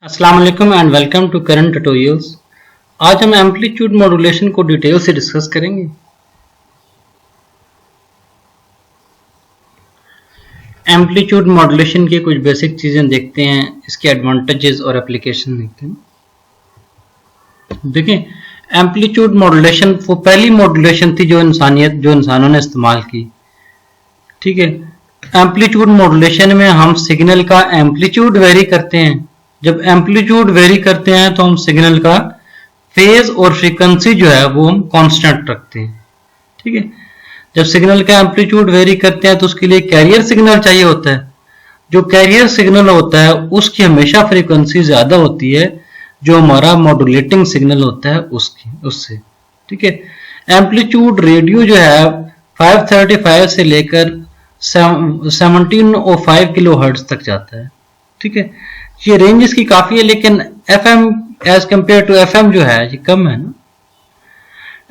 अस्सलाम वालेकुम and welcome to current tutorials. आज हम एम्पलीट्यूड मॉड्यूलेशन को डिटेल से डिस्कस करेंगे। एम्पलीट्यूड मॉड्यूलेशन की कुछ बेसिक चीजें देखते हैं, इसके एडवांटेजेस और एप्लीकेशन देखते हैं। देखिए, एम्पलीट्यूड मॉड्यूलेशन वो पहली मॉड्यूलेशन थी जो इंसानों ने इस्तेमाल की। ठीक है, एम्पलीट्यूड मॉड्यूलेशन में हम सिग्नल का एम्पलीट्यूड वेरी करते हैं। जब एम्पलीट्यूड वेरी करते हैं तो हम सिग्नल का फेज और फ्रीक्वेंसी जो है वो हम कांस्टेंट रखते हैं। ठीक है, जब सिग्नल का एम्पलीट्यूड वेरी करते हैं तो उसके लिए कैरियर सिग्नल चाहिए होता है। जो कैरियर सिग्नल होता है उसकी हमेशा फ्रीक्वेंसी ज्यादा होती है जो हमारा मॉड्यूलेटिंग सिग्नल होता है उससे। ठीक है, एम्पलीट्यूड रेडियो जो है 535 से लेकर 1705 किलोहर्ट्ज तक जाता है। ठीक है, ये रेंज इसकी काफी है, लेकिन FM as compare to FM जो है ये कम है ना।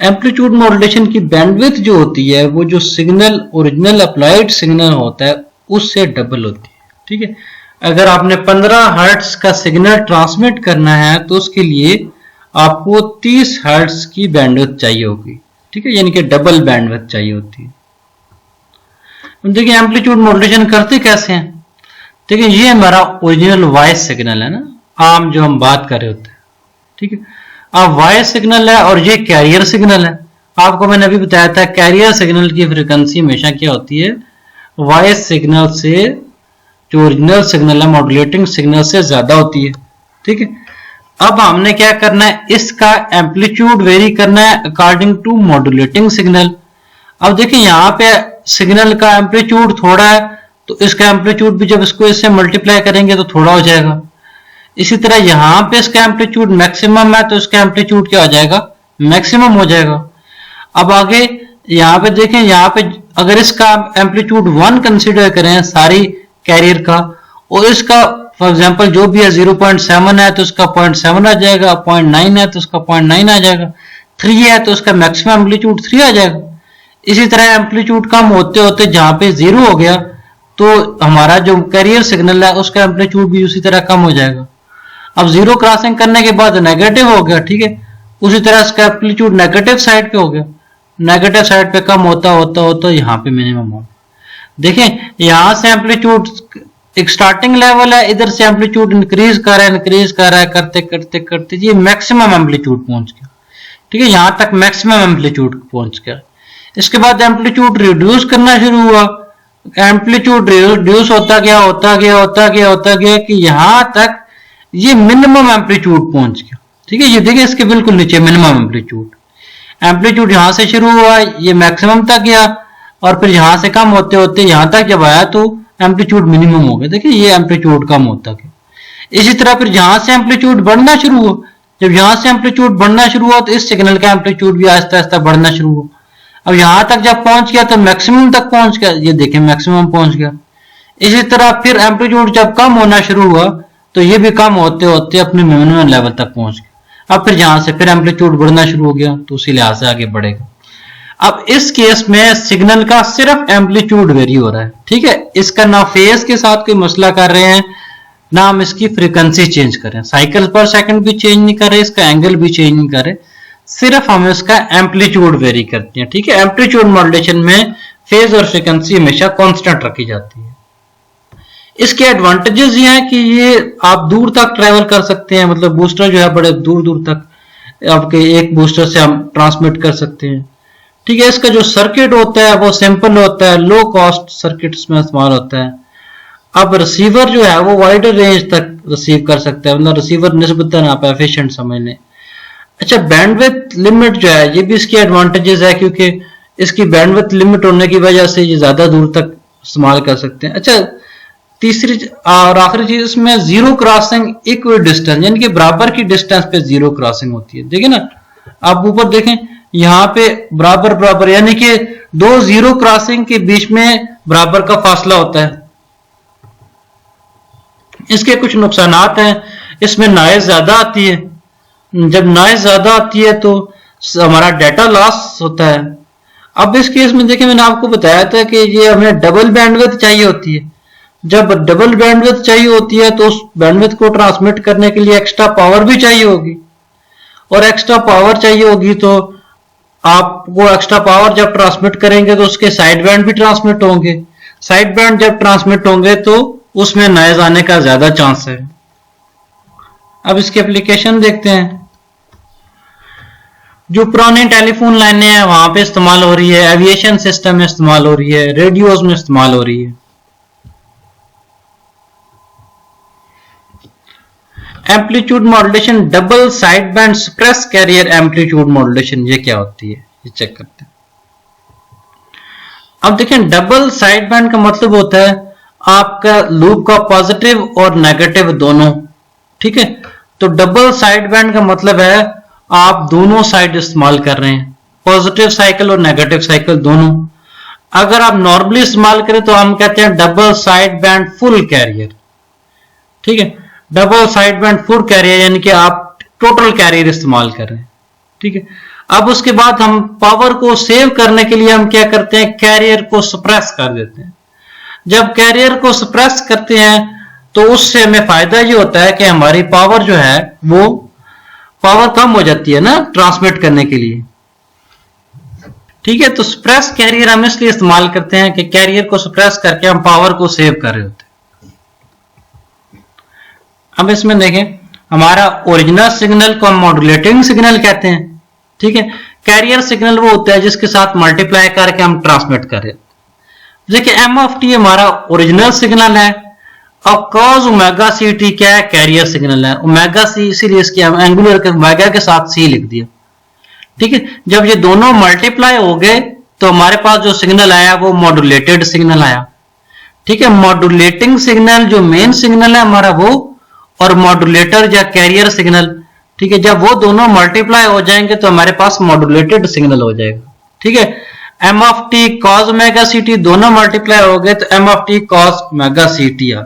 एम्पलीट्यूड मॉड्यूलेशन की बैंडविड्थ जो होती है वो जो सिग्नल ओरिजिनल अप्लाइड सिग्नल होता है उससे डबल होती है। ठीक है, अगर आपने 15 हर्ट्ज का सिग्नल ट्रांसमिट करना है तो उसके लिए आपको 30 हर्ट्ज की बैंडविड्थ चाहिए होगी। ठीक है, यानी कि डबल बैंडविड्थ चाहिए होती है। देखिए, एम्पलीट्यूड मॉड्यूलेशन करते कैसे हैं। देखिए, ये हमारा ओरिजिनल वॉइस सिग्नल है ना, आम जो हम बात कर रहे होते हैं। ठीक है, अब वॉइस सिग्नल है और ये कैरियर सिग्नल है। आपको मैंने अभी बताया था कैरियर सिग्नल की फ्रीक्वेंसी हमेशा क्या होती है, वॉइस सिग्नल से जो ओरिजिनल सिग्नल है मॉड्यूलेटिंग सिग्नल से ज्यादा होती है। ठीक है, अब हमने क्या करना है, इसका एम्पलीट्यूड वेरी करना है अकॉर्डिंग टू मॉड्यूलेटिंग सिग्नल। अब देखिए, यहाँ पे सिग्नल का एम्पलीट्यूड थोड़ा है तो इसका एम्पलीट्यूड भी जब इसको इससे मल्टीप्लाई करेंगे तो थोड़ा हो जाएगा। इसी तरह यहाँ पे इसका एम्पलीट्यूड मैक्सिमम है तो इसका एम्पलीट्यूड क्या हो जाएगा, मैक्सिमम हो जाएगा। अब आगे यहाँ पे देखें, यहाँ पे अगर इसका एम्पलीट्यूड 1 कंसिडर करें सारी कैरियर का, और इसका फॉर एग्जांपल जो भी है 0.7 है तो इसका 0.7 आ जाएगा, 0.9 है तो इसका 0.9 आ जाएगा, 3 है तो इसका मैक्सिमम एम्पलीट्यूड 3 आ जाएगा। इसी तरह एम्पलीट्यूड कम होते होते जहां पे 0 हो गया तो हमारा जो कैरियर सिग्नल है उसका एम्पलीट्यूड भी उसी तरह कम हो जाएगा। अब 0 क्रॉसिंग करने के बाद नेगेटिव हो गया। ठीक है, उसी तरह इसका एम्पलीट्यूड नेगेटिव साइड पे हो गया, नेगेटिव साइड पे कम होता होता होता यहाँ पे मिनिमम हो। देखें, यहाँ से एम्पलीट्यूड एक स्टार्टिंग लेवल है, इधर से एम्पलीट्यूड इंक्रीज कर रहा है करते करते करते ये मैक्सिमम एम्पलीट्यूड पहुंच गया। ठीक है, यहाँ तक मैक्सिमम एम्पलीट्यूड पहुंच गया। इसके बाद एम्पलीट्यूड रिड्यूस करना शुरू हुआ, एम्पलीट्यूड रिड्यूस होता गया कि यहां तक ये मिनिमम एम्पलीट्यूड पहुंच गया। ठीक है, ये देखिए इसके बिल्कुल नीचे मिनिमम एम्पलीट्यूड यहां से शुरू हुआ, ये मैक्सिमम तक गया और फिर यहां से कम होते होते यहां तक जब आया तो एम्पलीट्यूड मिनिमम हो गया। देखिए, ये एम्पलीट्यूड कम होता गया। इसी तरह फिर यहां से एम्पलीट्यूड बढ़ना शुरू हुआ, जब यहां से एम्पलीट्यूड बढ़ना शुरू हुआ तो इस सिग्नल का एम्पलीट्यूड भी आहिस्ता आहिस्ता बढ़ना शुरू हुआ। अब यहां तक जब पहुंच गया तो मैक्सिमम तक पहुंच गया, ये देखें मैक्सिमम पहुंच गया। इसी तरह फिर एम्पलीट्यूड जब कम होना शुरू हुआ तो ये भी कम होते होते अपने मिनिमम लेवल तक पहुंच गया। अब फिर यहां से फिर एम्पलीट्यूड बढ़ना शुरू हो गया तो उसी लिहाज से आगे बढ़ेगा। अब इस केस में सिग्नल का सिर्फ एम्पलीट्यूड वेरी हो रहा है। ठीक है, इसका ना फेज के साथ कोई मसला कर रहे हैं ना हम इसकी फ्रीक्वेंसी चेंज कर रहे हैं, साइकिल पर सेकंड भी चेंज नहीं कर रहे, इसका एंगल भी चेंज नहीं कर रहे, सिर्फ हम इसका एम्पलीट्यूड वेरी करते हैं। ठीक है, एम्पलीट्यूड मॉड्यूलेशन में फेज और फ्रीक्वेंसी हमेशा कांस्टेंट रखी जाती है। इसके एडवांटेजेस ये हैं कि ये आप दूर तक ट्रेवल कर सकते हैं, मतलब बूस्टर जो है बड़े दूर दूर तक आपके एक बूस्टर से हम ट्रांसमिट कर सकते हैं। ठीक है, इसका जो सर्किट होता है वो सिंपल होता है, लो कॉस्ट सर्किट्स में इस्तेमाल होता है। अब रिसीवर जो है वो वाइडर रेंज तक रिसीव कर सकता है, मतलब रिसीवर निस्बतन आप एफिशिएंट समझ लें। अच्छा, बैंडविड्थ लिमिट जो है ये भी इसकी एडवांटेजेस है, क्योंकि इसकी बैंडविड्थ लिमिट होने की वजह से ये ज्यादा दूर तक इस्तेमाल कर सकते हैं। अच्छा, तीसरी और आखिरी चीज इसमें 0 क्रॉसिंग इक्वल डिस्टेंस, यानी कि बराबर की डिस्टेंस पे 0 क्रॉसिंग होती है। देखिए ना, आप ऊपर देखें यहाँ पे बराबर बराबर, यानी कि 2 0 क्रॉसिंग के बीच में बराबर का फासला होता है। इसके कुछ नुकसानात हैं, इसमें नॉइज ज्यादा आती है, जब नॉइज ज्यादा आती है तो हमारा डाटा लॉस होता है। अब इस केस में देखिए, मैंने आपको बताया था कि ये हमें डबल बैंडविड्थ चाहिए होती है, जब डबल बैंडविड्थ चाहिए होती है तो उस बैंडविड्थ को ट्रांसमिट करने के लिए एक्स्ट्रा पावर भी चाहिए होगी, और एक्स्ट्रा पावर चाहिए होगी तो आप वो एक्स्ट्रा पावर जब ट्रांसमिट करेंगे तो उसके साइड बैंड भी ट्रांसमिट होंगे। साइड बैंड जब ट्रांसमिट होंगे तो उसमें नॉइज आने का ज्यादा चांस है। अब इसकी एप्लीकेशन देखते हैं। जो पुरानी टेलीफोन लाइनें हैं वहां पे इस्तेमाल हो रही है, एविएशन सिस्टम में इस्तेमाल हो रही है, रेडियोज में इस्तेमाल हो रही है। Amplitude modulation, double side band suppress carrier amplitude modulation, ये क्या होती है ये चेक करते हैं। अब देखें, डबल साइड बैंड का मतलब होता है आपका लूप का पॉजिटिव और नेगेटिव दोनों, ठीक है। तो डबल साइड बैंड का मतलब है आप दोनों साइड इस्तेमाल कर रहे हैं, पॉजिटिव साइकिल और नेगेटिव साइकिल दोनों। अगर आप नॉर्मली इस्तेमाल करें तो हम कहते हैं double side band full carrier, ठीक है। Double side band full carrier यानी कि आप टोटल कैरियर इस्तेमाल कर रहे हैं, ठीक है। अब उसके बाद हम पावर को सेव करने के लिए हम क्या करते हैं, कैरियर को सप्रेस कर देते हैं। जब कैरियर को सप्रेस करते हैं तो उससे हमें फायदा ये होता है कि हमारी पावर जो है वो पावर कम हो जाती है ना ट्रांसमिट करने के लिए, ठीक है। तो सप्रेस कैरियर हम इसलिए इस्तेमाल करते हैं कि कैरियर को सप्रेस करके हम पावर को सेव कर रहे होते हैं। अब इसमें देखें, हमारा ओरिजिनल सिग्नल को हम मॉड्यूलेटिंग सिग्नल कहते हैं, ठीक है। कैरियर सिग्नल वो होता है जिसके साथ मल्टीप्लाई करके हम ट्रांसमिट कर रहे हैं। देखिए एम ऑफ टी हमारा ओरिजिनल सिग्नल है और कॉज ओमेगा सी टी क्या है, कैरियर सिग्नल है। ओमेगा सी इसीलिए इसकी हम एंगुलर के ओमेगा के साथ सी लिख दिया, ठीक है। जब ये दोनों मल्टीप्लाई हो गए तो हमारे पास जो सिग्नल आया वो मॉड्यूलेटेड सिग्नल आया, ठीक है। मॉड्यूलेटिंग सिग्नल जो मेन सिग्नल है हमारा वो, और मॉड्यूलेटर या कैरियर सिग्नल, ठीक है। जब वो दोनों मल्टीप्लाई हो जाएंगे तो हमारे पास मॉड्यूलेटेड सिग्नल हो जाएगा, ठीक है। M of T cos omega C t दोनों मल्टीप्लाई हो गए तो M of T cos omega C t आ,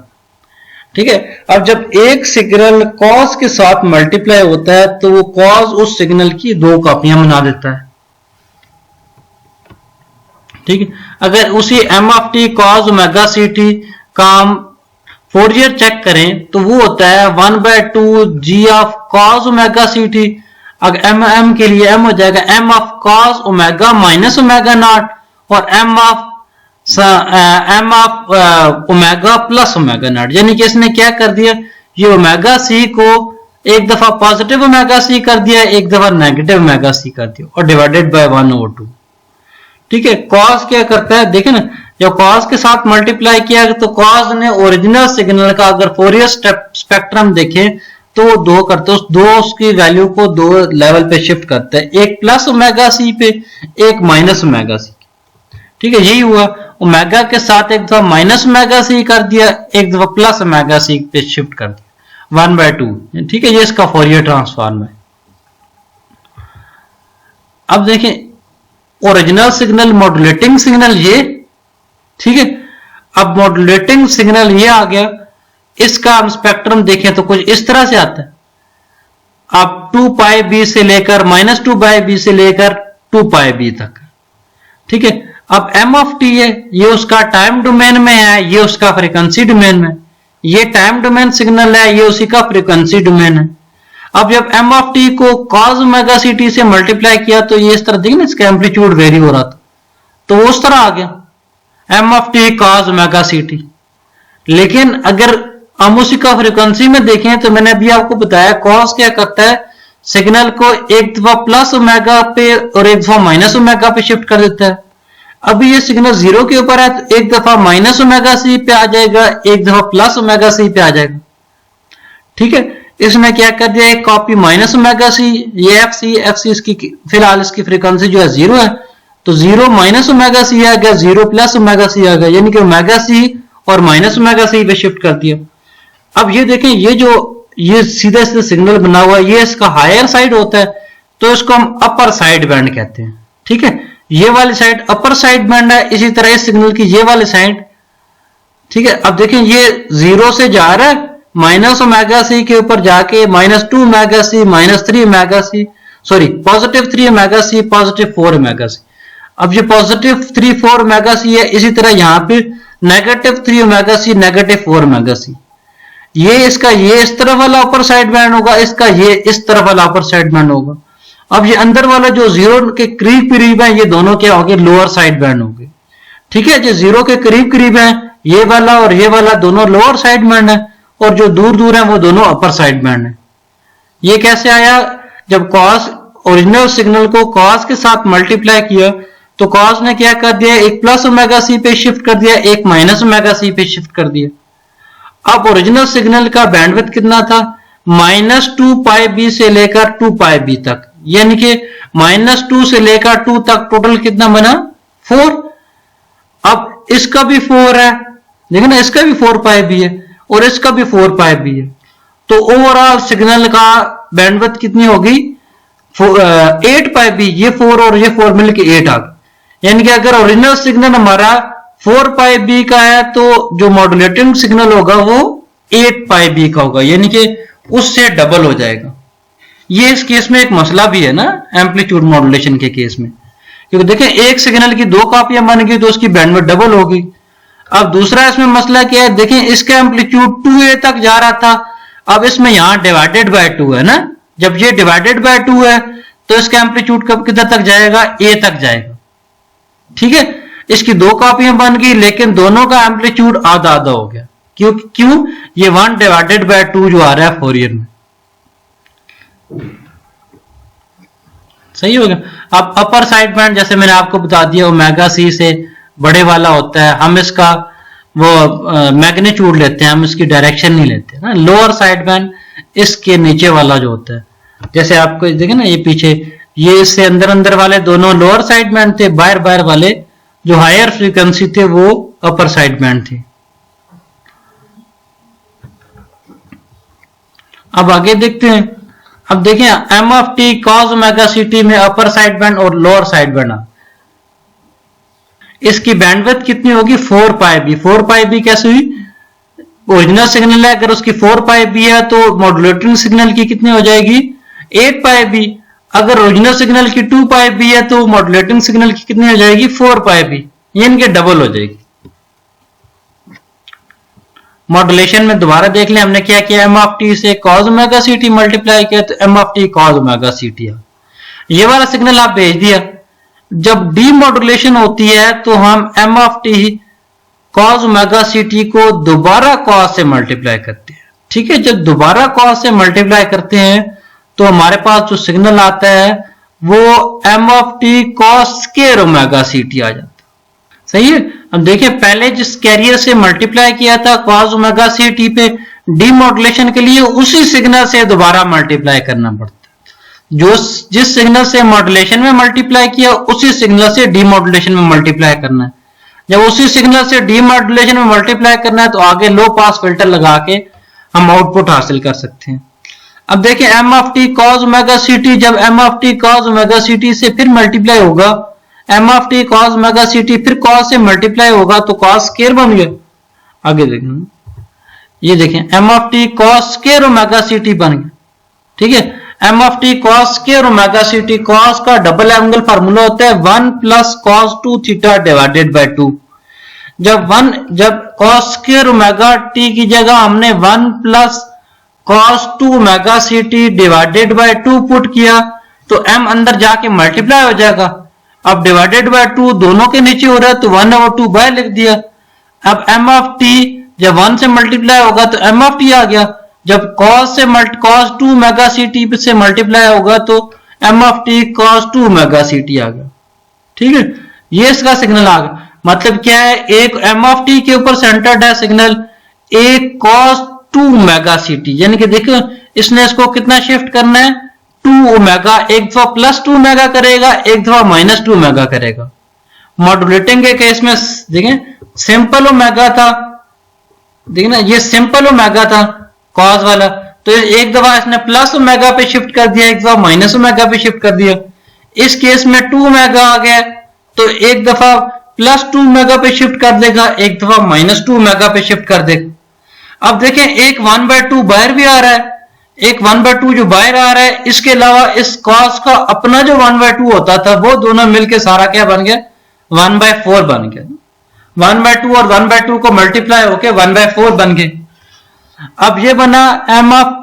ठीक है। अब जब एक सिग्नल कॉज के साथ मल्टीप्लाई होता है तो वो कॉज उस सिग्नल की दो कॉपियां बना देता है, ठीक है। अगर उसी M of T cos omega C T का हम फोरियर चेक करें तो वो होता है 1/2 g of cos omega C t. अगर एम के लिए एम हो जाएगा m of cos omega minus omega naught और M of omega plus omega naught. यानी कि इसने क्या कर दिया, ये ओमेगा सी को एक दफा पॉजिटिव ओमेगा सी कर दिया, एक दफा नेगेटिव ओमेगा सी कर दिया और डिवाइडेड बाय 1/2, ठीक है। कॉज क्या करता है, देखें ना, जब कॉज के साथ मल्टीप्लाई किया तो कॉज ने ओरिजिनल सिग्नल का अगर फोरियर स्पेक्ट्रम देखें तो वो दो करते हैं, दो उसकी वैल्यू को दो लेवल पे शिफ्ट करते हैं, एक प्लस ओमेगा सी पे, एक माइनस ओमेगा सी, ठीक है। यही हुआ, ओमेगा के साथ एक दफा माइनस ओमेगा सी कर दिया, एक दफा प्लस ओमेगा सी पे शिफ्ट कर दिया 1/2, ठीक है। ये इसका फोरियर ट्रांसफॉर्म है। अब देखें ओरिजिनल सिग्नल मॉड्यूलेटिंग सिग्नल ये, ठीक है। अब मॉड्यूलेटिंग सिग्नल ये आ गया, इसका हम स्पेक्ट्रम देखें तो कुछ इस तरह से आता है। अब 2 पाई बी से लेकर -2 पाई बी से लेकर 2 पाई बी तक, ठीक है। अब एम ऑफ टी है, ये उसका टाइम डोमेन में है, ये उसका फ्रीक्वेंसी डोमेन में, ये टाइम डोमेन सिग्नल है, ये उसी का फ्रीक्वेंसी डोमेन है। अब जब एम ऑफ टी को कॉज ओमेगा सी टी से मल्टीप्लाई किया तो ये इस तरह देखिए ना, इसका एम्पलीट्यूड वेरी हो रहा था तो वो उस तरह आ गया M of T cos omega C T. लेकिन अगर हम उसी का फ्रीक्वेंसी में देखें तो मैंने अभी आपको बताया कॉज क्या करता है, सिग्नल को एक दफा प्लस ओमेगा पे और एक दफा माइनस ओमेगा पे शिफ्ट कर देता है। अभी ये सिग्नल 0 के ऊपर है तो एक दफा माइनस ओमेगा सी पे आ जाएगा, एक दफा प्लस ओमेगा सी पे आ जाएगा, ठीक है। इसने क्या कर दिया, एक कॉपी माइनस ओमेगा सी, ये एफ सी इसकी फिलहाल इसकी फ्रीक्वेंसी जो है 0 है तो 0 माइनस ओमेगा सी आ गया, 0 प्लस ओमेगा सी आ गया, यानी कि ओमेगा सी और माइनस ओमेगा सी पे शिफ्ट कर दिया। अब ये देखें, ये सीधा सीधा सिग्नल बना हुआ है, ये इसका हायर साइड होता है तो इसको हम अपर साइड बैंड कहते हैं, ठीक है। ये वाली साइड अपर साइड बैंड है, इसी तरह इस सिग्नल की ये वाली साइड, ठीक है। अब देखें ये 0 से जा रहा है माइनस ओमेगा सी के ऊपर जाके -2 omega C, -3 omega C, sorry +3 omega C, +4 omega C. अब ये +3 4 ओमेगा सी है, इसी तरह यहाँ पे -3 ओमेगा सी, -4 ओमेगा सी। ये इसका ये इस तरफ वाला अपर साइड बैंड होगा, इसका ये इस तरफ वाला अपर साइड बैंड होगा। अब ये अंदर वाला जो 0 के करीब करीब है, ये दोनों क्या हो गए, लोअर साइड बैंड हो गए। ठीक है, जो 0 के करीब करीब है ये वाला और ये वाला दोनों लोअर साइड बैंड है, और जो दूर दूर है वो दोनों अपर साइड बैंड है। ये कैसे आया, जब कॉस ओरिजिनल सिग्नल को कॉस के साथ मल्टीप्लाई किया तो कॉस ने क्या कर दिया, एक प्लस ओमेगा सी पे शिफ्ट कर दिया, एक माइनस ओमेगा सी पे शिफ्ट कर दिया। अब ओरिजिनल सिग्नल का बैंडविड्थ कितना था, -2 पाई बी से लेकर 2 पाई बी तक, यानी कि -2 से लेकर 2 तक टोटल कितना बना, 4। अब इसका भी 4 है, देखिए ना, इसका भी 4 पाई बी है और इसका भी 4 पाई बी है, तो ओवरऑल सिग्नल का बैंडविड्थ कितनी होगी, 8 पाई बी। ये 4 और ये 4 मिलकर 8 आ गया। यानी कि अगर ओरिजिनल सिग्नल हमारा 4 पाई बी का है तो जो मॉड्यूलेटिंग सिग्नल होगा वो 8 पाई बी का होगा, यानी कि उससे डबल हो जाएगा। ये इस केस में एक मसला भी है ना एम्पलीट्यूड मॉड्यूलेशन के केस में, क्योंकि देखें एक सिग्नल की 2 कॉपियां बन गई तो उसकी बैंडविड्थ डबल होगी। अब दूसरा इसमें मसला क्या है, देखें इसका एम्पलीट्यूड 2a तक जा रहा था, अब इसमें यहां डिवाइडेड बाय 2 है ना, जब ये डिवाइडेड बाय 2 है तो इसका एम्पलीट्यूड कब किधर तक जाएगा, a तक जाएगा। ठीक है, इसकी 2 कॉपियां बन गई लेकिन दोनों का एम्पलीट्यूड आधा आधा हो गया। क्यों ये 1 डिवाइडेड बाय 2 जो आ रहा है फोरियर में, सही हो गया। अब अपर साइड बैंड जैसे मैंने आपको बता दिया ओमेगा सी से बड़े वाला होता है, हम इसका वो मैग्नीट्यूड लेते हैं, हम इसकी डायरेक्शन नहीं लेते ना। लोअर साइड बैंड इसके नीचे वाला जो होता है, जैसे आपको देखें ना ये पीछे, ये इससे अंदर अंदर वाले दोनों लोअर साइड बैंड थे, बाहर बाहर वाले जो हायर फ्रीक्वेंसी थे वो अपर साइड बैंड थे। अब आगे देखते हैं। अब देखें M of T cos omega C T में अपर साइड बैंड और लोअर साइड बैंड, इसकी बैंडविड्थ कितनी होगी, 4 पाई बी। 4 पाई बी कैसे हुई, ओरिजिनल सिग्नल है, अगर उसकी 4 पाई बी है तो मॉड्यूलेटिंग सिग्नल की कितनी हो जाएगी, 8 पाई बी। अगर ओरिजिनल सिग्नल की 2 पाई बी है तो मॉड्यूलेटिंग सिग्नल की कितनी हो जाएगी, 4 पाई बी, ये इनके डबल हो जाएगी। मॉड्यूलेशन में दोबारा देख लें हमने क्या किया, एम ऑफ टी से कॉस ओमेगा सी टी मल्टीप्लाई किया तो M of T cos omega C T, ये वाला सिग्नल आप भेज दिया। जब डी मॉड्यूलेशन होती है तो हम M of T cos omega C T को दोबारा कॉस से मल्टीप्लाई करते हैं। ठीक है, जब दोबारा कॉस से मल्टीप्लाई करते हैं तो हमारे पास जो सिग्नल आता है वो M of T cos square omega C t आ जाता है। सही है। अब देखिए पहले जिस कैरियर से मल्टीप्लाई किया था कॉस ओमेगा सी टी पे, डी मॉड्यूलेशन के लिए उसी सिग्नल से दोबारा मल्टीप्लाई करना पड़ता है। जो जिस सिग्नल से मॉड्यूलेशन में मल्टीप्लाई किया उसी सिग्नल से डी मॉड्यूलेशन में मल्टीप्लाई करना है। जब उसी सिग्नल से डी मॉड्यूलेशन में मल्टीप्लाई करना है तो आगे लो पास फिल्टर लगा के हम आउटपुट हासिल कर सकते हैं। अब देखिए M of T cos omega C T, जब m of T cos omega C T से फिर मल्टीप्लाई होगा, m of T cos omega C t फिर कॉस से मल्टीप्लाई होगा तो कॉस स्क्वायर बन गया। आगे देखें, ये देखें M of T cos square omega C T बन गया। ठीक है, M of T cos square omega C T, cos का डबल एंगल फार्मूला होता है 1 plus cos 2 theta divided by 2। जब कॉस स्क्वायर ओमेगा टी की जगह हमने 1 plus cos 2 omega C T divided by 2 put किया तो एम अंदर जाके मल्टीप्लाई हो जाएगा। अब डिवाइडेड बाय 2 दोनों के नीचे हो रहा है तो 1/2 बाय लिख दिया। अब एम ऑफ टी जब 1 से मल्टीप्लाई होगा तो एम ऑफ टी आ गया। जब कॉस 2 ओमेगा सी टी से मल्टीप्लाई होगा तो M of T cos 2 omega C t आ गया। ठीक है, ये इसका सिग्नल आ गया। मतलब क्या है, एक एम ऑफ टी के ऊपर सेंटर्ड है सिग्नल, एक कॉस 2 ओमेगा सी टी, यानी कि देखो इसने इसको कितना शिफ्ट करना है, 2 ओमेगा, एक दफा प्लस 2 ओमेगा करेगा, एक दफा माइनस 2 ओमेगा करेगा। मॉड्यूलेटिंग के केस में देखें सिंपल ओमेगा था, देखिए ना ये सिंपल ओमेगा था कॉस वाला, तो एक दफा इसने प्लस ओमेगा पे शिफ्ट कर दिया, एक दफा माइनस ओमेगा पे शिफ्ट कर दिया। इस केस में 2 ओमेगा आ गया तो एक दफा प्लस 2 ओमेगा पे शिफ्ट कर देगा, एक दफा माइनस 2 ओमेगा पे शिफ्ट कर देगा। अब देखें एक 1/2 बाहर भी आ रहा है, एक 1/2 जो बाहर आ रहा है, इसके अलावा इस कॉस का अपना जो 1/2 होता था वो दोनों मिलके सारा क्या बन गया, 1/4 बन गया। 1/2 और 1/2 को मल्टीप्लाई होके 1/4 बन गए। अब ये बना m of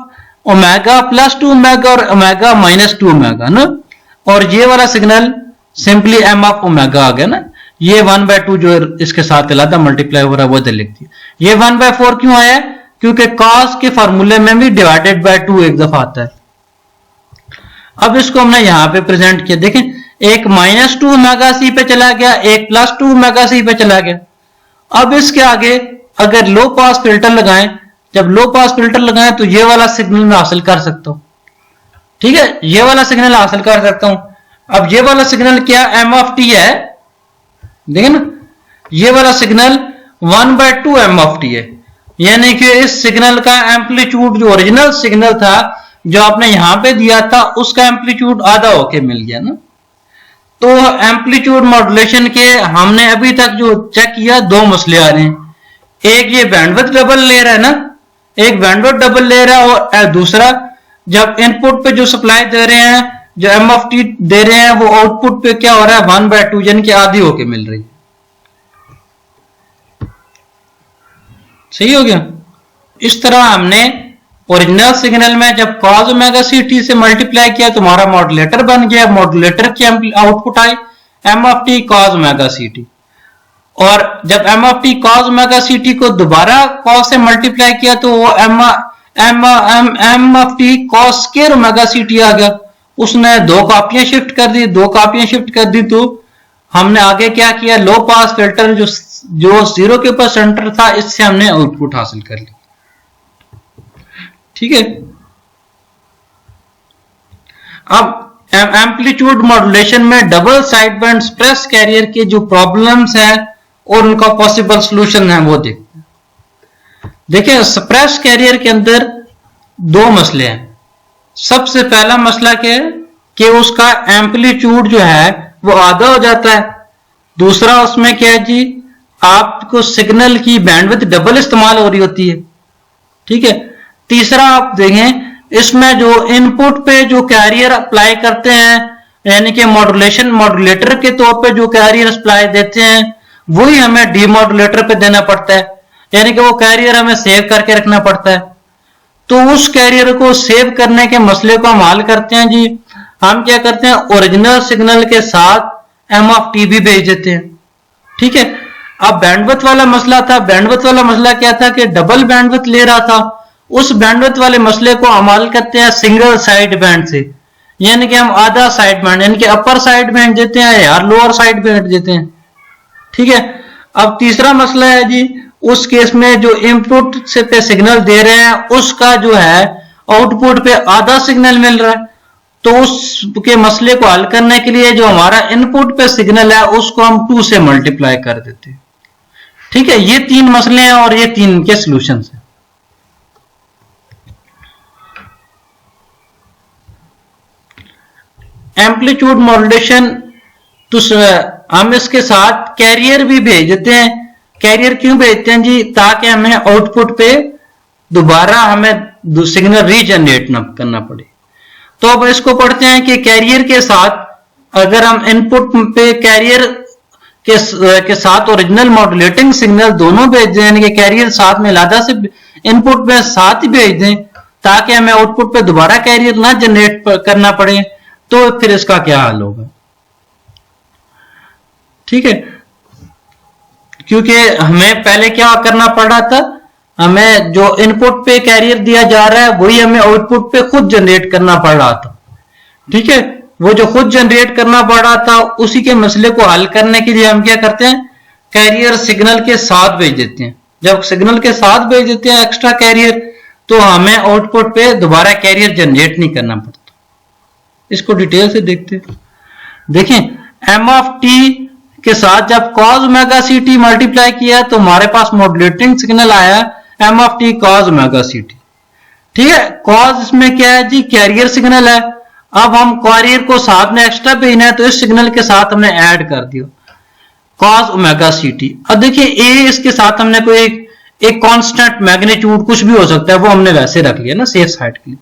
omega plus 2 omega और ओमेगा माइनस 2 ओमेगा ना, और ये वाला signal simply m of omega आ गया ना। ये 1/2 जो इसके साथ अलग मल्टीप्लाई हो रहा है वो इधर लिख दिया। ये 1/4 क्यों आया? क्योंकि cos के फार्मूले में भी डिवाइडेड बाय 2 एक दफा आता है। अब इसको हमने यहां पे प्रेजेंट किया, देखें एक -2 ओमेगा सी पे चला गया, एक +2 ओमेगा सी पे चला गया। अब इसके आगे अगर लो पास फिल्टर लगाएं, जब लो पास फिल्टर लगाएं तो ये वाला सिग्नल मैं हासिल कर सकता हूं, ठीक है, ये वाला सिग्नल हासिल कर सकता हूं। अब ये वाला सिग्नल क्या m ऑफ टी है, देखें ना, ये वाला सिग्नल 1/2 m ऑफ टी है, यानी कि इस सिग्नल का एम्पलीट्यूड जो ओरिजिनल सिग्नल था जो आपने यहां पे दिया था उसका एम्पलीट्यूड आधा होके मिल गया ना। तो एम्पलीट्यूड मॉड्यूलेशन के हमने अभी तक जो चेक किया दो मसले आ रहे हैं, एक ये बैंडविड्थ डबल ले रहा है ना, एक बैंडविड्थ डबल ले रहा है, और दूसरा जब इनपुट पे जो सप्लाई दे रहे हैं, जो m ऑफ टी दे रहे हैं, वो आउटपुट पे क्या हो रहा है 1/2 यानी कि आधी होके मिल रही है। सही हो गया। इस तरह हमने ओरिजिनल सिग्नल में जब cos ओमेगा सी टी से मल्टीप्लाई किया तो हमारा मॉड्यूलेटर बन गया, मॉड्यूलेटर की आउटपुट आई m of T cos omega C T, और जब m of T cos omega C T को दोबारा cos से मल्टीप्लाई किया तो वो m of T cos square omega C t आ गया। उसने दो कॉपियां शिफ्ट कर दी, तो हमने आगे क्या किया, लो पास फिल्टर जो 0 के ऊपर सेंटर था इससे हमने आउटपुट हासिल कर ली, ठीक है। अब एम्पलीट्यूड मॉड्यूलेशन में double side band suppress carrier के जो प्रॉब्लम्स हैं और उनका पॉसिबल सॉल्यूशन है वो देखते हैं। देखिए स्प्रेस कैरियर के अंदर दो मसले हैं। सबसे पहला मसला क्या है कि उसका एम्पलीट्यूड जो है वो आधा हो जाता है। दूसरा उसमें क्या है जी, आपको सिग्नल की बैंडविड्थ डबल इस्तेमाल हो रही होती है, ठीक है। तीसरा आप देखें इसमें जो इनपुट पे जो कैरियर अप्लाई करते हैं, यानी कि मॉड्यूलेटर के तौर पे जो कैरियर अप्लाई देते हैं वही हमें डीमॉड्यूलेटर पे देना पड़ता है, यानी कि वो कैरियर हमें सेव करके रखना पड़ता है। तो उस कैरियर को सेव करने के मसले को हम हल करते हैं जी, हम क्या करते हैं ओरिजिनल सिग्नल के साथ m ऑफ टी भी भेज देते हैं, ठीक है। अब बैंडविड्थ वाला मसला था, बैंडविड्थ वाला मसला क्या था कि डबल बैंडविड्थ ले रहा था। उस बैंडविड्थ वाले मसले को हम हल करते हैं सिंगल साइड बैंड से, यानी कि हम आधा साइड बैंड यानी कि अपर साइड बैंड देते हैं या लोअर साइड बैंड देते हैं, ठीक है। अब तीसरा मसला है जी, उस केस में जो इनपुट से पे सिग्नल दे रहे हैं उसका जो है आउटपुट पे आधा सिग्नल मिल रहा है, तो उसके मसले को हल करने के लिए जो हमारा इनपुट पे सिग्नल है उसको हम 2 से मल्टीप्लाई कर देते हैं, ठीक है। ये तीन मसले हैं और ये तीन के सॉल्यूशंस हैं। एम्पलीट्यूड मॉड्यूलेशन तो हम इसके साथ कैरियर भी भेज देते हैं। कैरियर क्यों भेजते हैं जी, ताकि हमें आउटपुट पे दोबारा हमें सिग्नल रीजनरेट न करना पड़े। तो अब इसको पढ़ते हैं कि कैरियर के साथ अगर हम इनपुट पे कैरियर के साथ ओरिजिनल मॉड्यूलेटिंग सिग्नल दोनों भेज दें, यानी कि कैरियर साथ में लादा से इनपुट में साथ ही भेज दें ताकि हमें आउटपुट पे दोबारा कैरियर ना जनरेट करना पड़े, तो फिर इसका क्या हाल होगा, ठीक है। क्योंकि हमें पहले क्या करना पड़ रहा था, हमें जो इनपुट पे कैरियर दिया जा रहा है वही हमें आउटपुट पे खुद जनरेट करना पड़ रहा था, ठीक है। वो जो खुद जनरेट करना पड़ रहा था उसी के मसले को हल करने के लिए हम क्या करते हैं, कैरियर सिग्नल के साथ भेज देते हैं। जब सिग्नल के साथ भेज देते हैं एक्स्ट्रा कैरियर, तो हमें आउटपुट पे दोबारा कैरियर जनरेट नहीं करना पड़ता। इसको डिटेल से देखते हैं। देखें m ऑफ टी के साथ जब cos ओमेगा सी टी मल्टीप्लाई किया तो हमारे पास मॉड्यूलेटिंग सिग्नल आया m of T cos omega C T, ठीक है। cos इसमें क्या है जी, कैरियर सिग्नल है। अब हम कैरियर को साथ में एक्स्ट्रा भेजना है तो इस सिग्नल के साथ हमने ऐड कर दिया cos ओमेगा सी टी। अब देखिए a इसके साथ हमने कोई एक कांस्टेंट मैग्नीट्यूड कुछ भी हो सकता है वो हमने वैसे रख लिया ना सेफ साइड के लिए,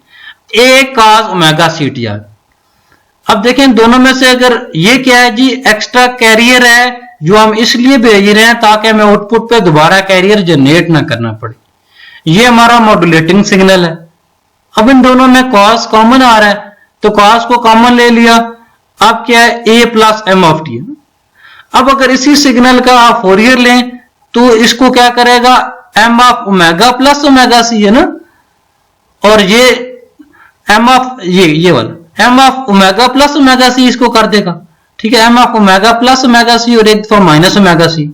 a cos omega C t आ। अब देखें दोनों में से अगर ये क्या है जी, एक्स्ट्रा कैरियर है जो हम इसलिए भेज रहे हैं ताकि हमें आउटपुट पे दोबारा कैरियर जनरेट ना करना पड़े। ये हमारा मॉड्यूलेटिंग सिग्नल है। अब इन दोनों में कॉस कॉमन आ रहा है, तो कॉस को कॉमन ले लिया। अब क्या है, a plus M of T. अब अगर इसी सिग्नल का आप फोरियर लें तो इसको क्या करेगा, M of omega plus omega C है ना, और ये एम ऑफ ये वाला M of omega plus omega C इसको कर देगा। ठीक है, M of omega plus omega C और एक दफा माइनस ओमेगा सी।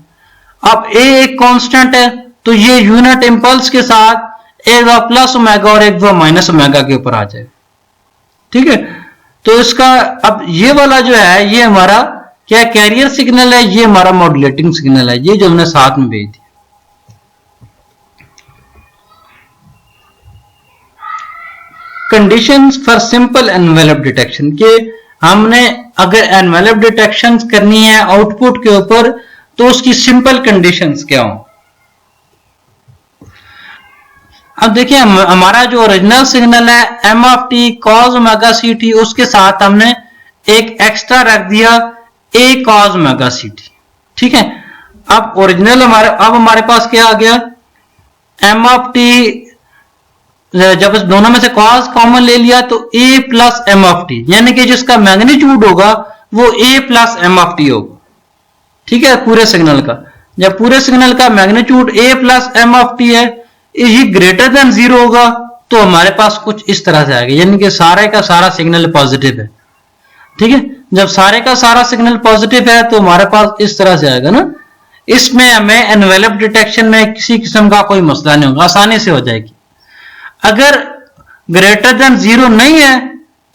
अब a एक कांस्टेंट है तो ये यूनिट इंपल्स के साथ एक दफा प्लस ओमेगा और एक दफा माइनस ओमेगा के ऊपर आ जाएगा। ठीक है, तो इसका अब ये वाला जो है ये हमारा क्या कैरियर सिग्नल है, ये हमारा मॉड्यूलेटिंग सिग्नल है, ये जो हमने साथ में भेज दिया। Conditions for simple envelope detection के हमने अगर एनवेलप डिटेक्शन करनी है आउटपुट के ऊपर तो उसकी सिंपल कंडीशंस क्या हो। अब देखिए हमारा जो ओरिजिनल सिग्नल है M of T cos omega C T, उसके साथ हमने एक एक्स्ट्रा रख दिया a cos omega C T. ठीक है, अब ओरिजिनल हमारे पास क्या आ गया, एम ऑफ टी जब दोनों में से कॉस कॉमन ले लिया तो a plus M of T, यानी कि जिसका मैग्नीट्यूड होगा वो a plus M of T होगा। ठीक है, पूरे सिग्नल का जब पूरे सिग्नल का magnitude a plus M of T है, ये ग्रेटर देन 0 होगा तो हमारे पास कुछ इस तरह से आएगा, यानी कि सारे का सारा सिग्नल पॉजिटिव है। ठीक है, जब सारे का सारा सिग्नल पॉजिटिव है तो हमारे पास इस तरह से आएगा ना। इसमें हमें एनवेलप डिटेक्शन में किसी किस्म का कोई मसला नहीं होगा, आसानी से हो जाएगी। अगर ग्रेटर देन 0 नहीं है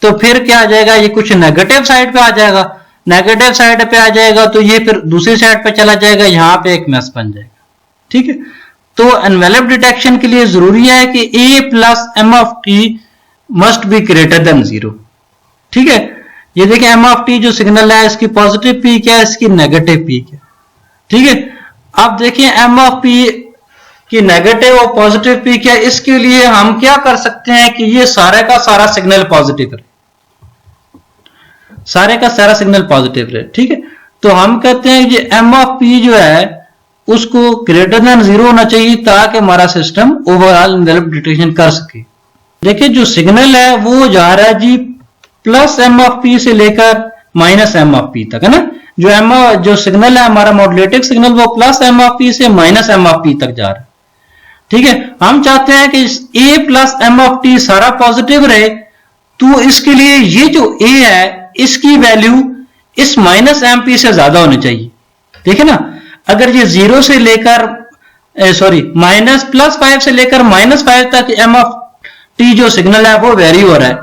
तो फिर क्या आ जाएगा, ये कुछ नेगेटिव साइड पे आ जाएगा। नेगेटिव साइड पे आ जाएगा तो ये फिर दूसरी साइड पे चला जाएगा, यहां पे एक मैस बन जाएगा। ठीक है, तो एनवेलप डिटेक्शन के लिए जरूरी है कि a plus M of T must be greater than 0। ठीक है, ये देखिए एम ऑफ टी जो सिग्नल है इसकी पॉजिटिव पीक है, इसकी नेगेटिव पीक है। ठीक है, अब देखिए एम ऑफ पी की नेगेटिव और पॉजिटिव पीक है, इसके लिए हम क्या कर सकते हैं कि ये सारे का सारा सिग्नल पॉजिटिव रहे, सारे का सारा सिग्नल पॉजिटिव रहे। ठीक है, तो हम कहते हैं कि एम ऑफ पी जो है उसको ग्रेटर देन 0 होना चाहिए ताकि हमारा सिस्टम ओवरऑल एनवेलप डिटेक्शन कर सके। देखिए जो सिग्नल है वो जा रहा है जी प्लस एम ऑफ पी से लेकर माइनस एम ऑफ पी तक है ना। जो सिग्नल है हमारा मॉड्यूलेटिंग सिग्नल वो प्लस एम ऑफ पी से माइनस एम ऑफ पी तक जा रहा है। ठीक है, हम चाहते हैं कि a plus M of T सारा पॉजिटिव रहे, तो इसके लिए ये जो a है इसकी वैल्यू इस माइनस एम पी से ज्यादा होनी चाहिए। देखिए ना, अगर ये 0 से लेकर माइनस प्लस 5 से लेकर माइनस 5 तक एम ऑफ टी जो सिग्नल है वो वेरी हो रहा है,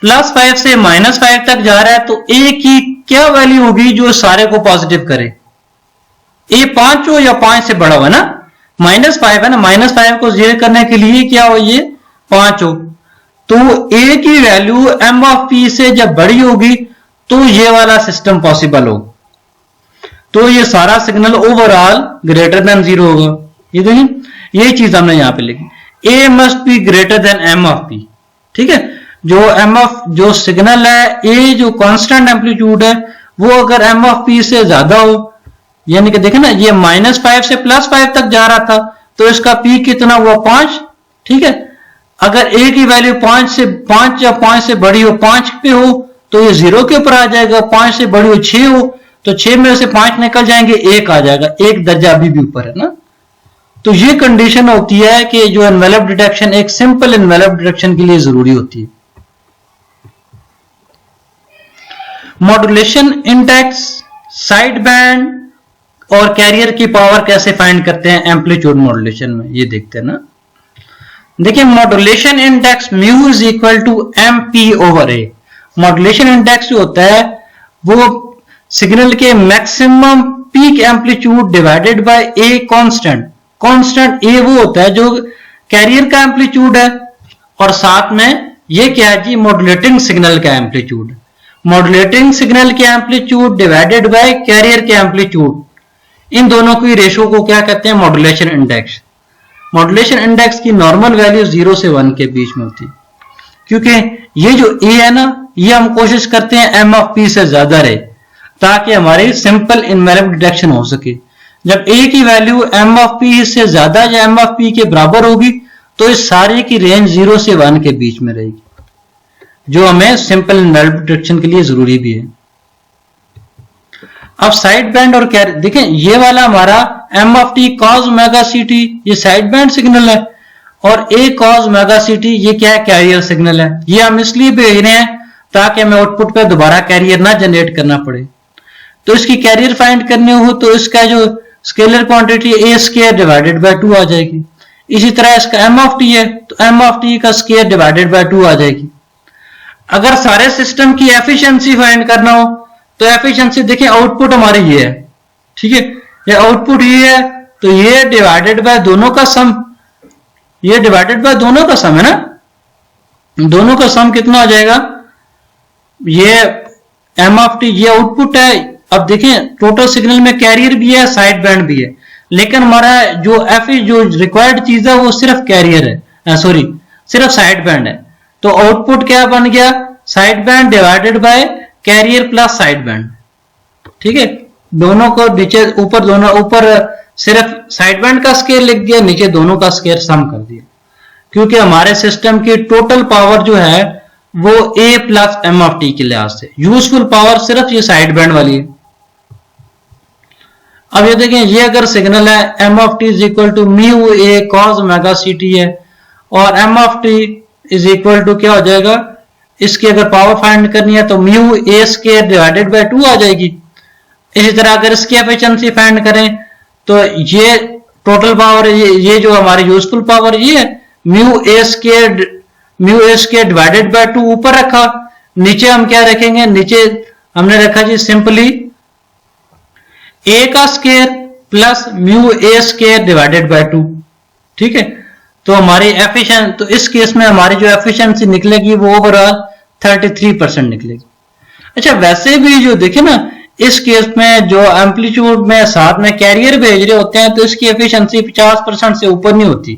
प्लस 5 से माइनस 5 तक जा रहा है, तो a की क्या वैल्यू होगी जो सारे को पॉजिटिव करे। a 5 हो या 5 से बड़ा हो ना, माइनस 5 है ना, माइनस 5 को 0 करने के लिए क्या हो, ये 5 हो, तो a की वैल्यू m ऑफ p से जब बड़ी होगी तो ये वाला सिस्टम पॉसिबल होगा, तो ये सारा सिग्नल ओवरऑल ग्रेटर देन 0 होगा। ये देखिए यही चीज हमने यहां पे लिखी, a must be greater then m of p। ठीक है, जो सिग्नल है a जो कांस्टेंट एम्पलीट्यूड है वो अगर m ऑफ p से ज्यादा हो, यानी कि देखे ना ये माइनस 5 से प्लस 5 तक जा रहा था तो इसका पी कितना हुआ 5। ठीक है, अगर a की वैल्यू 5 या 5 से बड़ी हो, 5 पे हो तो ये 0 के ऊपर आ जाएगा, 5 से बड़ी हो 6 हो तो 6 में से 5 निकल जाएंगे, 1 आ जाएगा, 1 दर्जा अभी भी ऊपर है ना। तो ये कंडीशन होती है कि जो एनवेलप डिटेक्शन एक सिंपल एनवेलप डिटेक्शन के लिए जरूरी होती है। मॉड्यूलेशन इंडेक्स, साइड बैंड और कैरियर की पावर कैसे फाइंड करते हैं एम्पलीट्यूड मॉड्यूलेशन में, ये देखते हैं ना। देखिए modulation index mu is equal to m p over a. Modulation index जो होता है वो सिग्नल के maximum peak amplitude divided by a constant. Constant a वो होता है जो कैरियर का एम्पलीट्यूड है, और साथ में ये क्या है जी मॉड्यूलेटिंग सिग्नल का एम्पलीट्यूड। मॉड्यूलेटिंग सिग्नल के एम्पलीट्यूड डिवाइडेड बाय कैरियर के एम्पलीट्यूड, इन दोनों की रेशो को क्या कहते हैं, मॉड्यूलेशन इंडेक्स। मॉड्यूलेशन इंडेक्स की नॉर्मल वैल्यू 0 से 1 के बीच में होती है, क्योंकि ये जो ए है ना ये हम कोशिश करते हैं एम ऑफ पी से ज्यादा रहे। ताकि हमारी सिंपल इनवैलिड डिटेक्शन हो सके। जब ए की वैल्यू एम ऑफ पी से ज्यादा या एम ऑफ पी के बराबर होगी तो इस सारे की रेंज 0 से 1 के बीच में रहेगी, जो हमें सिंपल इनवैलिड डिटेक्शन के लिए जरूरी भी है। अब साइड बैंड और कैरियर देखें, ये वाला हमारा M of T cos omega C T ये साइड बैंड सिग्नल है, और a cos omega C T ये क्या है, कैरियर सिग्नल है। ये हम इसलिए भेज रहे हैं ताकि हमें आउटपुट पे दोबारा कैरियर ना जनरेट करना पड़े। तो इसकी कैरियर फाइंड करनी हो तो इसका जो scalar quantity A square divided by 2 आ जाएगी। इसी तरह इसका एम ऑफ टी है तो एम ऑफ टी का स्क्वायर डिवाइडेड बाय 2 आ जाएगी। अगर सारे सिस्टम की एफिशिएंसी फाइंड करना हो तो एफिशिएंसी देखिए आउटपुट हमारे ये है, ठीक है, ये आउटपुट ये है तो ये डिवाइडेड बाय दोनों का सम, ये डिवाइडेड बाय दोनों का सम है ना, दोनों का सम कितना हो जाएगा, ये एम ऑफ टी ये आउटपुट है। अब देखें टोटल सिग्नल में कैरियर भी है साइड बैंड भी है, लेकिन हमारा जो एफ जो रिक्वायर्ड चीज है वो सिर्फ कैरियर है, सॉरी सिर्फ साइड बैंड है। तो आउटपुट क्या बन गया, side band divided by carrier plus side band, ठीक है। दोनों को नीचे ऊपर, दोनों ऊपर सिर्फ साइड बैंड का स्केयर लिख दिया, नीचे दोनों का स्केयर सम कर दिया, क्योंकि हमारे सिस्टम की टोटल पावर जो है वो ए प्लस एम ऑफ टी के लिहाज से, यूजफुल पावर सिर्फ ये साइड बैंड वाली है। अब ये देखें, ये अगर सिग्नल है M of T is equal to mu a cos omega C T है, और M of T is equal to क्या हो जाएगा, इसकी अगर पावर फाइंड करनी है तो mu A square divided by 2 आ जाएगी। इसी तरह अगर इसकी एफिशिएंसी फाइंड करें तो ये टोटल पावर, ये जो हमारी यूजफुल पावर ये है mu A square divided by 2 ऊपर रखा, नीचे हम क्या रखेंगे, नीचे हमने रखा जी सिंपली ए का square plus mu A square divided by 2, ठीक है। तो हमारी एफिशिएंसी, तो इस केस में हमारी जो एफिशिएंसी निकलेगी वो ओवरऑल 33% निकलेगी। अच्छा वैसे भी जो देखे ना, इस केस में जो एम्पलीट्यूड में साथ में कैरियर भेज रहे होते हैं तो इसकी एफिशिएंसी 50% से ऊपर नहीं होती,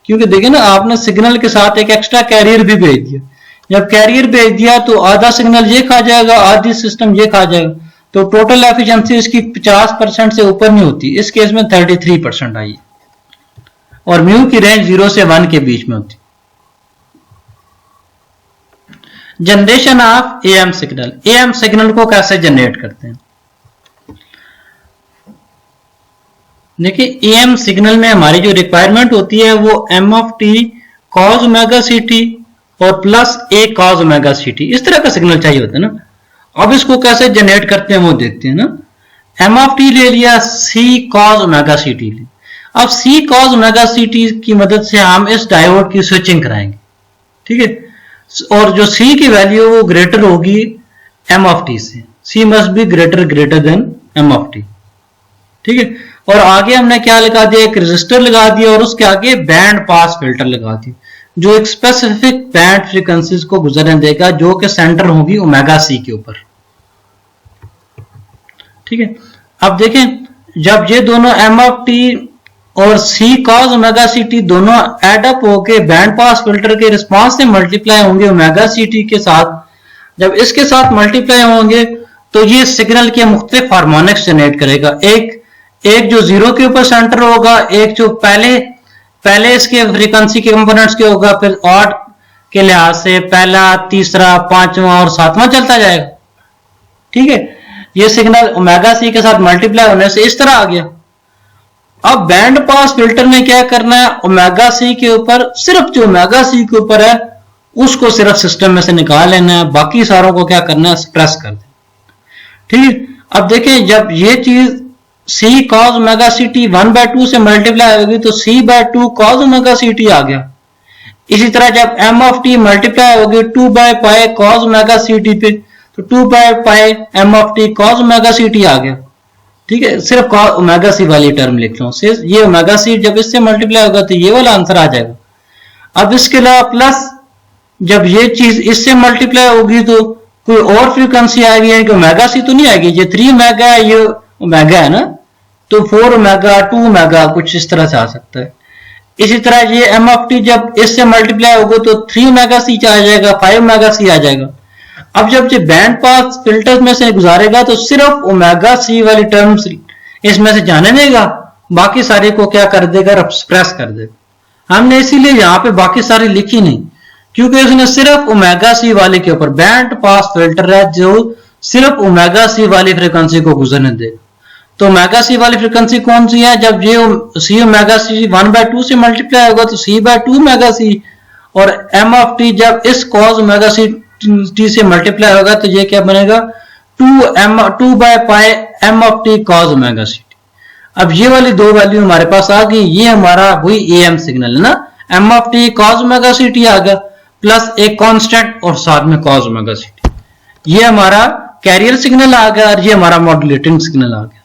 क्योंकि देखिए ना आपने सिग्नल के साथ एक एक्स्ट्रा कैरियर भी भेज दिया। जब कैरियर भेज दिया तो आधा सिग्नल ये खा जाएगा, आधी सिस्टम ये खा जाएगा, तो टोटल एफिशिएंसी इसकी 50% से ऊपर नहीं होती। इस केस में 33% आई, और म्यू की रेंज 0 से 1 के बीच में होती। Generation of am signal, am signal को कैसे जनरेट करते हैं, देखिए एएम सिग्नल में हमारी जो रिक्वायरमेंट होती है वो M of T cos omega C T और plus a cos omega C T, इस तरह का सिग्नल चाहिए होता है ना। अब इसको कैसे जनरेट करते हैं वो देखते हैं ना। एम ऑफ टी ले लिया, सी कॉज ओमेगा सी टी ले, अब सी कॉज ओमेगा सी टी की मदद से हम इस डायोड की स्विचिंग कराएंगे, ठीक है। और जो सी की वैल्यू वो ग्रेटर होगी एम ऑफ टी से, c must be greater than m of t, ठीक है। और आगे हमने क्या लगा दिया, एक रेजिस्टर लगा दिया और उसके आगे बैंड पास फिल्टर लगा दिया, जो एक स्पेसिफिक बैंड फ्रीक्वेंसीज को गुजरने देगा, जो कि सेंटर होगी ओमेगा सी के ऊपर, ठीक है। अब देखें जब ये दोनों एम ऑफ टी और सी कॉज ओमेगा सी टी दोनों एड अप होके बैंड पास फिल्टर के रिस्पांस से मल्टीप्लाई होंगे ओमेगा सी टी के साथ, जब इसके साथ मल्टीप्लाई होंगे तो ये सिग्नल के मुख्तलिफ हार्मोनिक्स जनरेट करेगा। एक जो 0 के ऊपर सेंटर होगा, एक जो पहले इसके फ्रीक्वेंसी के कंपोनेंट्स के होगा, फिर ऑड के लिहाज से पहला, तीसरा, पांचवा और सातवां चलता जाएगा, ठीक है। ये सिग्नल ओमेगा सी के साथ मल्टीप्लाई होने से इस तरह आ गया। अब बैंड पास फिल्टर में क्या करना है, ओमेगा सी के ऊपर, सिर्फ जो ओमेगा सी के ऊपर है उसको सिर्फ सिस्टम में से निकाल लेना है, बाकी सारों को क्या करना है, सप्रेस कर देना, ठीक है। अब देखें जब ये चीज सी कॉज ओमेगा सी टी 1/2 से मल्टीप्लाई होगी तो c/2 कॉज ओमेगा सी टी आ गया। इसी तरह जब m ऑफ टी मल्टीप्लाई होगी 2/पाई कॉज ओमेगा सी टी पे तो 2/पाई m of T cos omega C t आ गया, ठीक है। सिर्फ ओमेगा सी वाली टर्म लिख लो, ये ओमेगा सी जब इससे मल्टीप्लाई होगा तो ये वाला आंसर आ जाएगा। अब इसके अलावा प्लस जब ये चीज इससे मल्टीप्लाई होगी तो कोई और फ्रीक्वेंसी आएगी, कि ओमेगा सी तो नहीं आएगी, ये 3 ओमेगा है, ये ओमेगा है ना, तो 4 ओमेगा 2 ओमेगा कुछ इस तरह से आ सकता है। इसी तरह ये एम ऑफ टी जब इससे मल्टीप्लाई होगा तो 3 ओमेगा सी आ जाएगा, 5 ओमेगा सी आ जाएगा। अब जब ये बैंड पास फिल्टर में से गुजारेगा तो सिर्फ ओमेगा सी वाली टर्म्स इसमें से जाने देगा, बाकी सारे को क्या कर देगा, सप्रेस कर देगा। हमने इसीलिए यहाँ पे बाकी सारी लिखी नहीं, क्योंकि उसने सिर्फ ओमेगा सी वाले के ऊपर, बैंड पास फिल्टर है जो सिर्फ ओमेगा सी वाली फ्रीक्वेंसी को गुजरने देगा। तो ओमेगा सी वाली फ्रीक्वेंसी कौन सी है, जब ये सी ओमेगा सी 1/2 से मल्टीप्लाई होगा तो c/2 ओमेगा सी, और m ऑफ टी जब इस cos ओमेगा सी टी से मल्टीप्लाई होगा तो ये क्या बनेगा, 2/π m of T cos omega C T. अब ये वाली दो वैल्यू हमारे पास आ गई, ये हमारा वही am सिग्नल है ना, m of T cos omega C t आ गया प्लस एक कांस्टेंट और साथ में cos ओमेगा सी टी, ये हमारा कैरियर सिग्नल आ गया और ये हमारा मॉड्यूलेटिंग सिग्नल आ गया।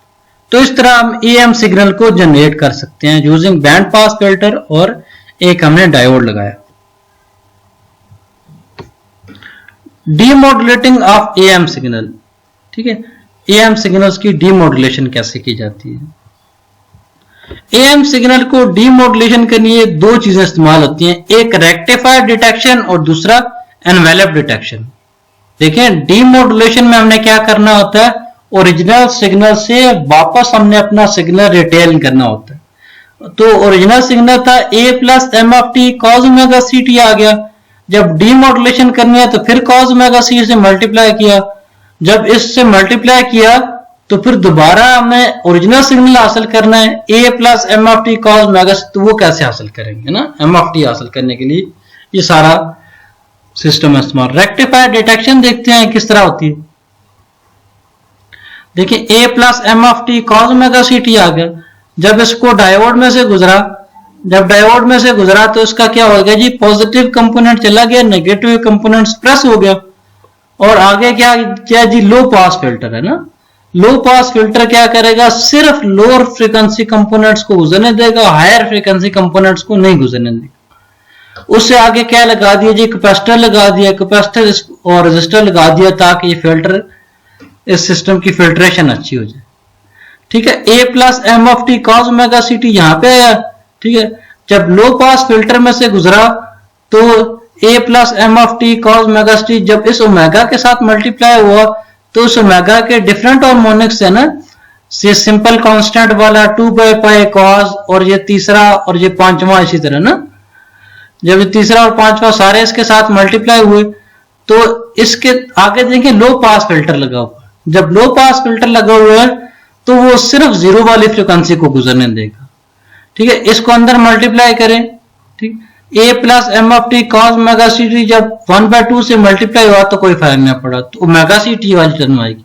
तो इस तरह हम AM सिग्नल को जनरेट कर सकते हैं यूजिंग बैंड पास फिल्टर, और एक हमने डायोड लगाया। डीमॉड्यूलेटिंग ऑफ AM सिग्नल, ठीक है, AM सिग्नल्स की डीमॉड्यूलेशन कैसे की जाती है। AM सिग्नल को डीमॉड्यूलेशन के लिए दो चीजें इस्तेमाल होती हैं, एक रेक्टिफायर डिटेक्शन और दूसरा एनवेलप डिटेक्शन। देखें, डीमॉड्यूलेशन में हमने क्या करना होता है, ओरिजिनल सिग्नल से वापस हमने अपना सिग्नल रिटेन करना होता है। तो ओरिजिनल सिग्नल था a plus M of T cos omega C t आ गया, जब डीमॉड्यूलेशन करनी है तो फिर कॉस ओमेगा सी से मल्टीप्लाई किया, जब इससे मल्टीप्लाई किया तो फिर दोबारा हमें ओरिजिनल सिग्नल हासिल करना है a plus M of T cos omega C, तो वो कैसे हासिल करेंगे ना, एम ऑफ टी हासिल करने के लिए ये सारा सिस्टम इस्तेमाल। रेक्टिफायर डिटेक्शन देखते हैं किस तरह होती है। देखिए a plus M of T cos omega C t आ गया, जब इसको डायोड में से गुजरा, जब डायोड में से गुजरा तो इसका क्या हो गया जी, पॉजिटिव कंपोनेंट चला गया, नेगेटिव कंपोनेंट प्लस हो गया, और आगे क्या क्या जी, लो पास फिल्टर है ना, लो पास फिल्टर क्या करेगा, सिर्फ लोअर फ्रीक्वेंसी कंपोनेंट्स को गुजरने देगा, हायर फ्रीक्वेंसी कंपोनेंट्स को नहीं गुजरने देगा। उससे आगे क्या लगा दिया जी, कैपेसिटर लगा दिया, कैपेसिटर और रेजिस्टर लगा दिया ताकि ये फिल्टर, इस सिस्टम की फिल्ट्रेशन अच्छी हो जाए। ठीक है, a plus M of T cos omega C T यहाँ पे आया। ठीक है, जब लो पास फिल्टर में से गुजरा तो a plus M of T cos omega C T जब इस ओमेगा के साथ मल्टीप्लाई हुआ तो उस ओमेगा के डिफरेंट हार्मोनिक्स है ना, ये सिंपल कांस्टेंट वाला 2/π कॉस, और ये तीसरा और ये पांचवा इसी तरह ना, जब ये तीसरा और पांचवा सारे इसके साथ मल्टीप्लाई हुए तो इसके आगे देखिए लो पास फिल्टर लगा हुआ। जब लो पास फिल्टर लगा हुआ है तो वो सिर्फ जीरो वाली फ्रीक्वेंसी को गुजरने देगा। ठीक है, इसको अंदर मल्टीप्लाई करें। ठीक, a plus M of T cos omega C T जब 1/2 से मल्टीप्लाई हुआ तो कोई फर्क नहीं पड़ा, तो ओमेगा सी टी वाली टर्म आएगी।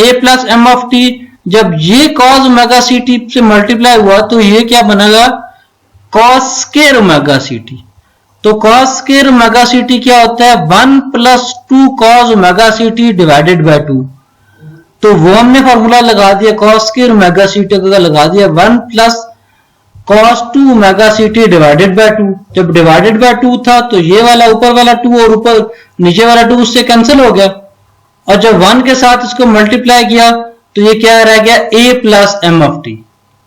a plus M of t जब ये कॉस ओमेगा सी टी से मल्टीप्लाई हुआ तो ये क्या बनेगा, कॉस स्क्वायर ओमेगा सी टी। तो कॉस स्क्वायर ओमेगा सी टी क्या होता है, 1 + 2 cos omega C T divided by 2। तो वो हमने फॉर्मूला लगा दिया, cos square omega C T का लगा दिया 1 + cos 2 omega C T divided by 2। जब डिवाइडेड बाय 2 था तो ये वाला ऊपर वाला 2 और ऊपर नीचे वाला 2 उससे कैंसिल हो गया, और जब 1 के साथ इसको मल्टीप्लाई किया तो ये क्या रह गया, a plus M of t.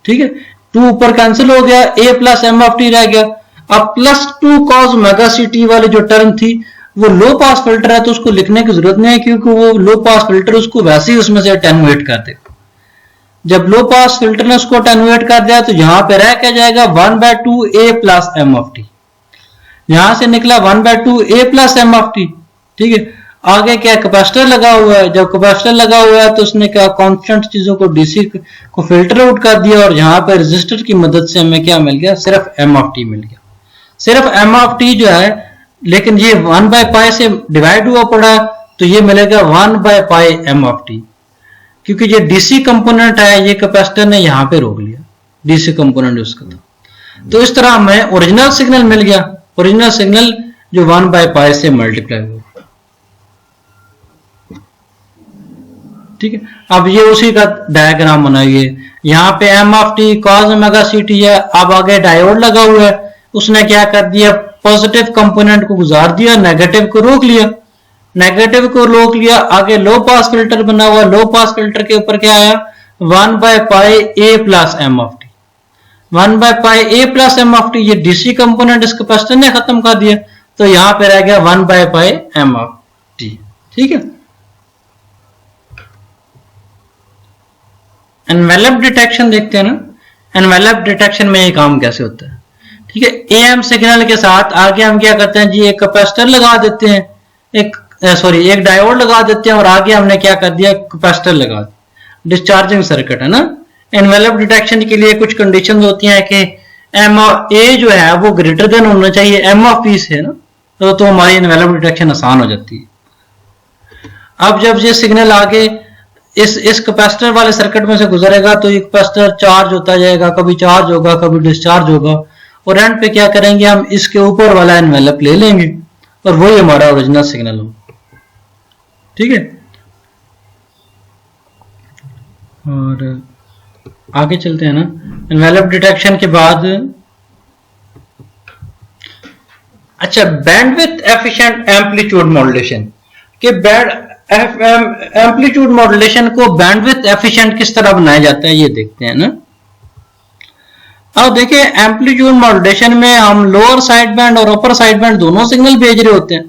ठीक है, 2 ऊपर कैंसिल हो गया, a plus M of t रह गया। अब +2 cos ओमेगा सी टी वाली जो टर्म थी वो लो पास फिल्टर है तो उसको लिखने की जरूरत नहीं है, क्योंकि वो लो पास फिल्टर उसको वैसे ही उसमें से अटेनुएट कर देगा। जब लो पास फिल्टर ने उसको अटेनुएट कर दिया तो यहां पे रह क्या जाएगा, 1/2 a plus M of t. यहां से निकला 1/2 a plus M of t. ठीक है, आगे क्या कैपेसिटर लगा हुआ है, जब कैपेसिटर लगा हुआ है तो उसने क्या कांस्टेंट चीजों को डीसी को फिल्टर आउट कर दिया, और यहां पर रेजिस्टर की मदद से हमें क्या मिल गया, सिर्फ एम ऑफ टी मिल गया। सिर्फ एम ऑफ टी जो है, लेकिन ये 1/π से डिवाइड हुआ पड़ा तो ये मिलेगा 1/π एम ऑफ टी, क्योंकि ये डीसी कंपोनेंट है, ये कैपेसिटर ने यहां पे रोक लिया, डीसी कंपोनेंट उसका था। तो इस तरह हमें ओरिजिनल सिग्नल मिल गया, ओरिजिनल सिग्नल जो 1/π से मल्टीप्लाई हुआ। ठीक है, अब ये उसी का डायग्राम बनाइए। यहाँ पे m of T cos omega C T है, अब आगे डायोड लगा हुआ है, उसने क्या कर दिया, पॉजिटिव कंपोनेंट को गुजार दिया, नेगेटिव को रोक लिया, नेगेटिव को रोक लिया। आगे लो पास फिल्टर बना हुआ, लो पास फिल्टर के ऊपर क्या आया, 1/π a plus M of t. 1/π a plus M of t, ये डीसी कंपोनेंट इस कैपेसिटर ने खत्म कर दिया, तो यहां पे रह गया 1/π एम ऑफ टी। ठीक है। एनवेलप डिटेक्शन देखते हैं ना, एनवेलप डिटेक्शन में ये काम कैसे होता है। ठीक है, एएम सिग्नल के साथ आगे हम क्या करते हैं जी, एक कैपेसिटर लगा देते हैं, एक डायोड लगा देते हैं, और आगे हमने क्या कर दिया, कैपेसिटर लगा दिया, डिस्चार्जिंग सर्किट है ना। एनवेलप डिटेक्शन के लिए कुछ कंडीशंस होती हैं कि एम ए जो है वो ग्रेटर देन होना चाहिए एम ऑफ पी से ना, तो हमारी एनवेलप डिटेक्शन आसान हो जाती है। अब जब ये सिग्नल आगे इस कैपेसिटर वाले सर्किट में से गुजरेगा तो ये कैपेसिटर चार्ज होता जाएगा, कभी चार्ज होगा कभी डिस्चार्ज होगा, और एंड पे क्या करेंगे, हम इसके ऊपर वाला एनवेलप ले लेंगे और वही हमारा ओरिजिनल सिग्नल होगा। ठीक है, और आगे चलते हैं ना। एनवेलप डिटेक्शन के बाद अच्छा, बैंडविड्थ एफिशिएंट एम्पलीट्यूड मॉड्यूलेशन के एम्पलीट्यूड मॉड्यूलेशन को बैंडविड्थ एफिशिएंट किस तरह बनाया जाता है ये देखते हैं ना। अब देखिए, एम्पलीट्यूड मॉड्यूलेशन में हम लोअर साइड बैंड और अपर साइड बैंड दोनों सिग्नल भेज रहे होते हैं।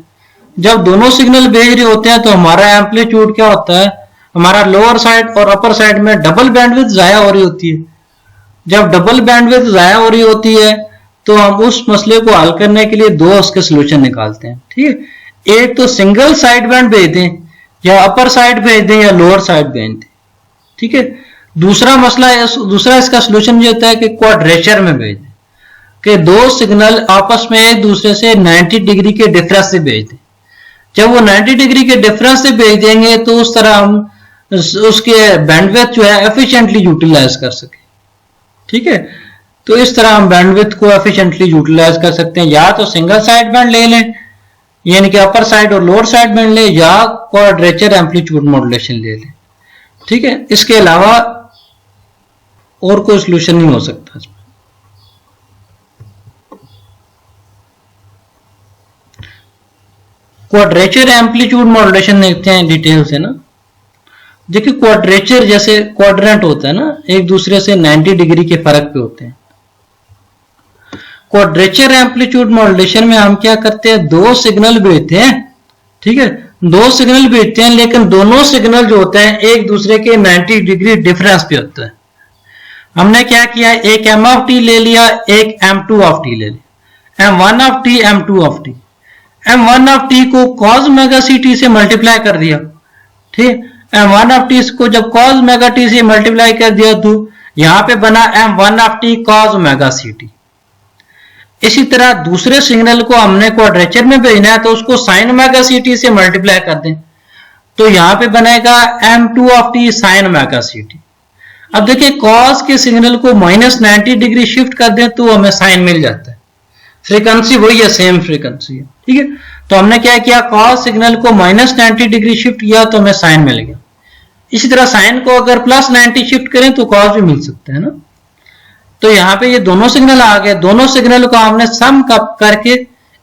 जब दोनों सिग्नल भेज रहे होते हैं तो हमारा एम्पलीट्यूड क्या होता है, हमारा लोअर साइड और अपर साइड में डबल बैंडविड्थ जाया हो रही होती है। जब डबल बैंडविड्थ जाया हो रही होती है तो हम उस मसले को हल करने के लिए दो उसके सोल्यूशन निकालते हैं। ठीक है, एक तो सिंगल साइड बैंड भेज दें, या अपर साइड भेज दें, या लोअर साइड भेज दें। ठीक है, दूसरा इसका सोल्यूशन ये होता है कि क्वाड्रेचर में भेज दें, कि दो सिग्नल आपस में एक दूसरे से 90 डिग्री के डिफरेंस से भेज दें। जब वो 90 डिग्री के डिफरेंस से भेज देंगे तो उस तरह हम उसके बैंडविड्थ जो है एफिशिएंटली यूटिलाइज कर सके। ठीक है, तो इस तरह हम बैंडविड्थ को एफिशिएंटली यूटिलाइज कर सकते हैं। या तो सिंगल साइड बैंड ले लें, यानी कि अपर साइड और लोअर साइड बैंड ले, या क्वाड्रेचर एम्पलीट्यूड मॉड्यूलेशन ले लें। ठीक है, इसके अलावा और कोई सोल्यूशन नहीं हो सकता इसमें। क्वाड्रेचर एम्पलीट्यूड मॉड्यूलेशन देखते हैं डिटेल से ना। देखिए, क्वाड्रेचर जैसे क्वाड्रेंट होता है ना, एक दूसरे से 90 डिग्री के फर्क पे होते हैं। क्वाड्रेचर एम्पलीट्यूड मॉड्यूलेशन में हम क्या करते हैं, दो सिग्नल भेजते हैं। ठीक है, दो सिग्नल भेजते हैं, लेकिन दोनों सिग्नल जो होते हैं एक दूसरे के 90 डिग्री डिफरेंस पे होते हैं। हमने क्या किया, एक एम ऑफ टी ले लिया, एक M2 ऑफ टी ले लिया, M1 of t, M2 of t. M1 of t को cos मेगा सी टी से मल्टीप्लाई कर दिया। ठीक, M1 ऑफ टी को जब cos मेगा टी से मल्टीप्लाई कर दिया तो यहां पे बना M1 of T cos omega c t. इसी तरह दूसरे सिग्नल को हमने क्वाड्रेचर में भेजना है तो उसको sin मेगा सी टी से मल्टीप्लाई कर दें, तो यहां पे बनेगा M2 of t sin omega c T. अब देखिए, cos के सिग्नल को -90 डिग्री शिफ्ट कर दें तो हमें साइन मिल जाता है। फ्रीक्वेंसी वही है, सेम फ्रीक्वेंसी है। ठीक है, तो हमने क्या किया, cos सिग्नल को -90 डिग्री शिफ्ट किया तो हमें साइन मिल गया। इसी तरह साइन को अगर +90 शिफ्ट करें तो cos भी मिल सकता है ना। तो यहाँ पे ये दोनों सिग्नल आ गए, दोनों सिग्नल को हमने सम करके